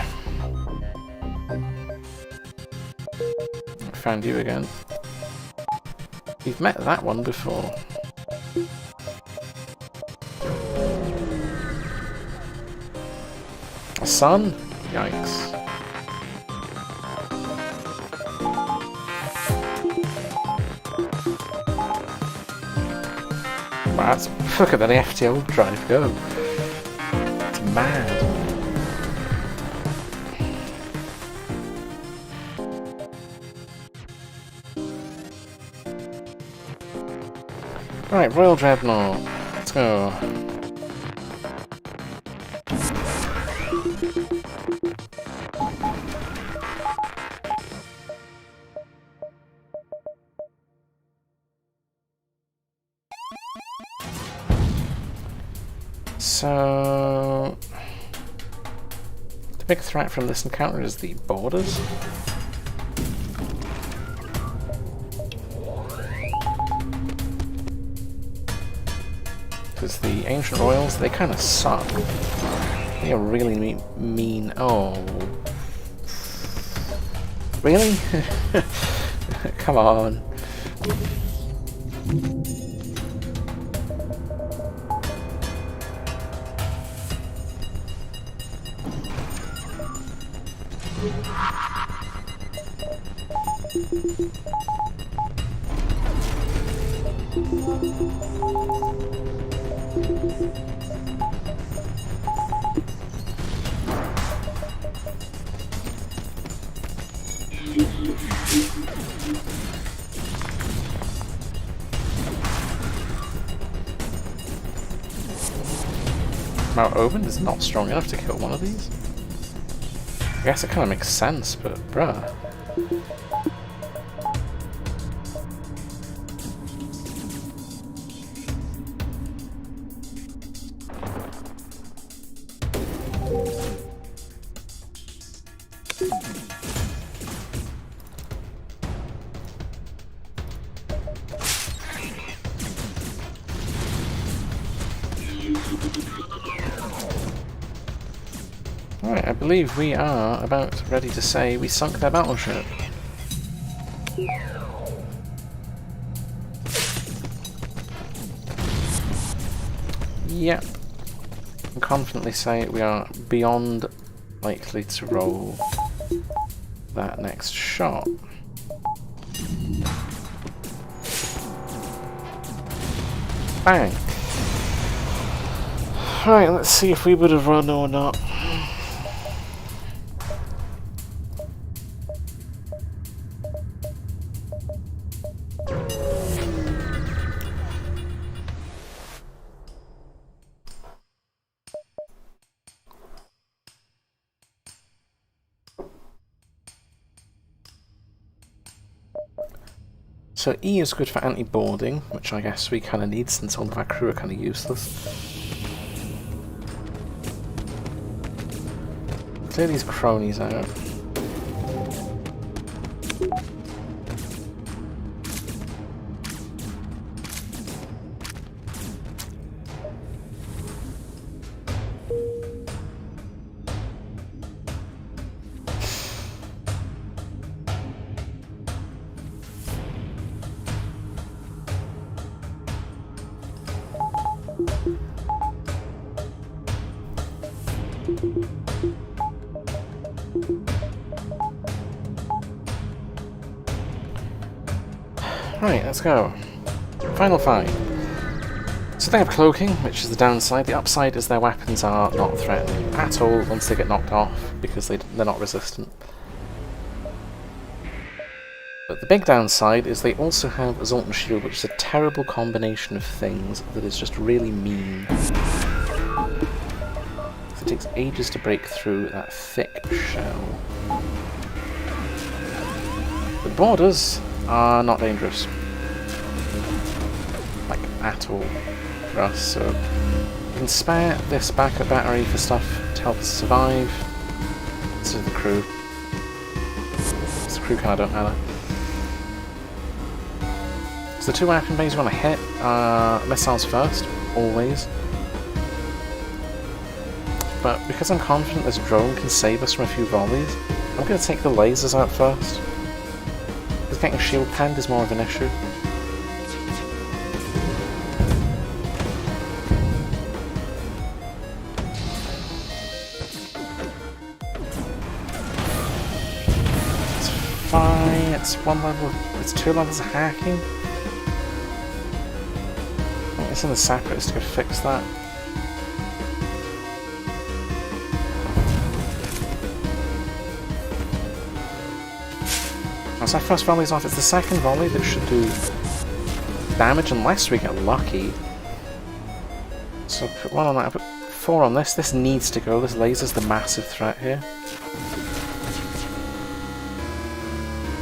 Found you again. We've met that one before. A sun? Yikes. Wow, look at that FTL drive go. It's mad. Right, Royal Dreadnought. Let's go. So... the big threat from this encounter is the borders. Because the Ancient Royals, they kind of suck. They are really mean. Oh. Really? Come on. Mount Omen is not strong enough to kill one of these? I guess it kind of makes sense, but bruh. Alright, I believe we are about ready to say we sunk their battleship. Yep. I can confidently say we are beyond likely to roll that next shot. Bang! Alright, let's see if we would have run or not. So E is good for anti-boarding, which I guess we kind of need since all of our crew are kind of useless. Clear these cronies out. Right, let's go. Final fight. So they have cloaking, which is the downside. The upside is their weapons are not threatening at all once they get knocked off, because they're not resistant. But the big downside is they also have a Zoltan Shield, which is a terrible combination of things that is just really mean. It takes ages to break through that thick shell. The borders are not dangerous. Like, at all for us, so we can spare this backup battery for stuff to help us survive. This is the crew. This crew card don't matter. So the two weapon bays we want to hit are missiles first, always. But because I'm confident this drone can save us from a few volleys, I'm going to take the lasers out first. Because getting shield penned is more of an issue. It's fine, it's one level, it's 2 levels of hacking. I think it's in the separatists to go fix that. So our first volley's off. It's the second volley that should do damage unless we get lucky. So put 1 on that, put 4 on this. This needs to go. This laser's the massive threat here.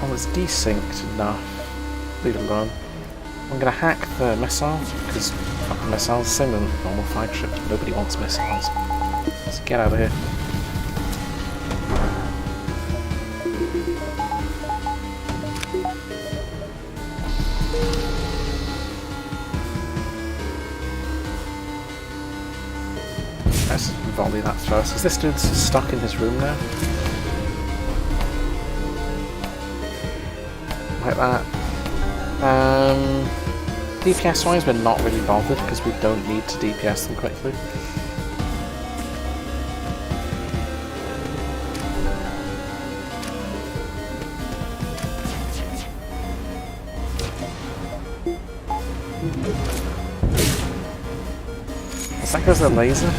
Oh, it's desynced enough. Leave it alone. I'm gonna hack the missile, because fuck the missiles. Same with normal fight ships. Nobody wants missiles. Let's get out of here. Let's volley that first, because this dude's stuck in his room now. Like that. DPS wise, we're not really bothered, because we don't need to DPS them quickly. So that goes the laser.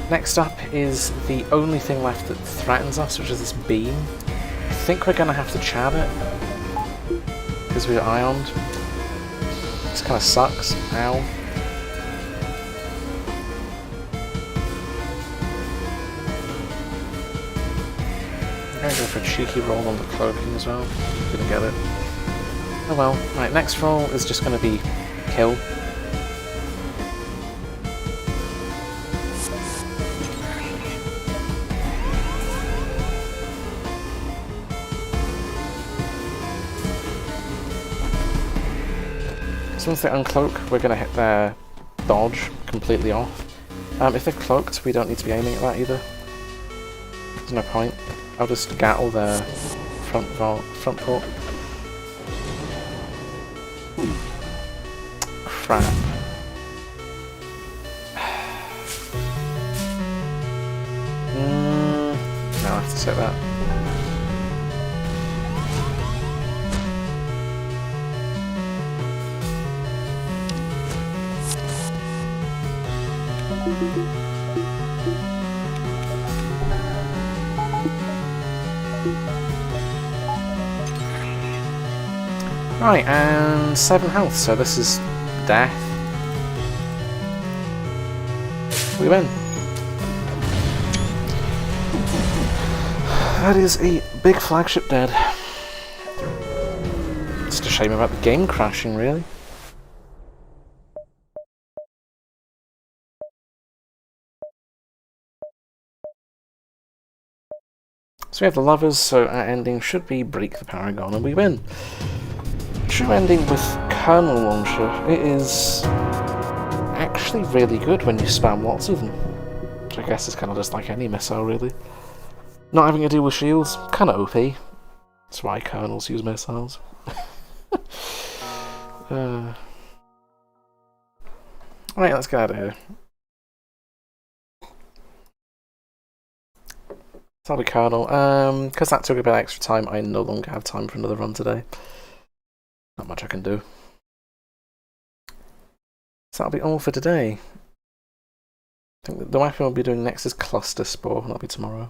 Next up is the only thing left that threatens us, which is this beam. I think we're going to have to chab it, because we're ioned. This kind of sucks. Ow. I'm gonna go for a cheeky roll on the cloaking as well. Didn't get it. Oh well. Right, next roll is just gonna be kill. So once they uncloak, we're going to hit their dodge completely off. If they're cloaked, we don't need to be aiming at that either. There's no point. I'll just gattle their front port. Crap. No, I have to set that. Right, and 7 health, so this is death. We win. That is a big flagship dead. It's just a shame about the game crashing, really. So we have the lovers, so our ending should be break the Paragon and we win. True ending with Kernel Launcher. It is actually really good when you spam lots of them. Which I guess is kind of just like any missile, really. Not having to deal with shields, kind of OP. That's why Kernels use missiles. Right, let's get out of here. That'll be Kernel. Because that took a bit extra time, I no longer have time for another run today. Not much I can do. So that'll be all for today. I think the weapon we'll be doing next is Cluster Spore, and that'll be tomorrow.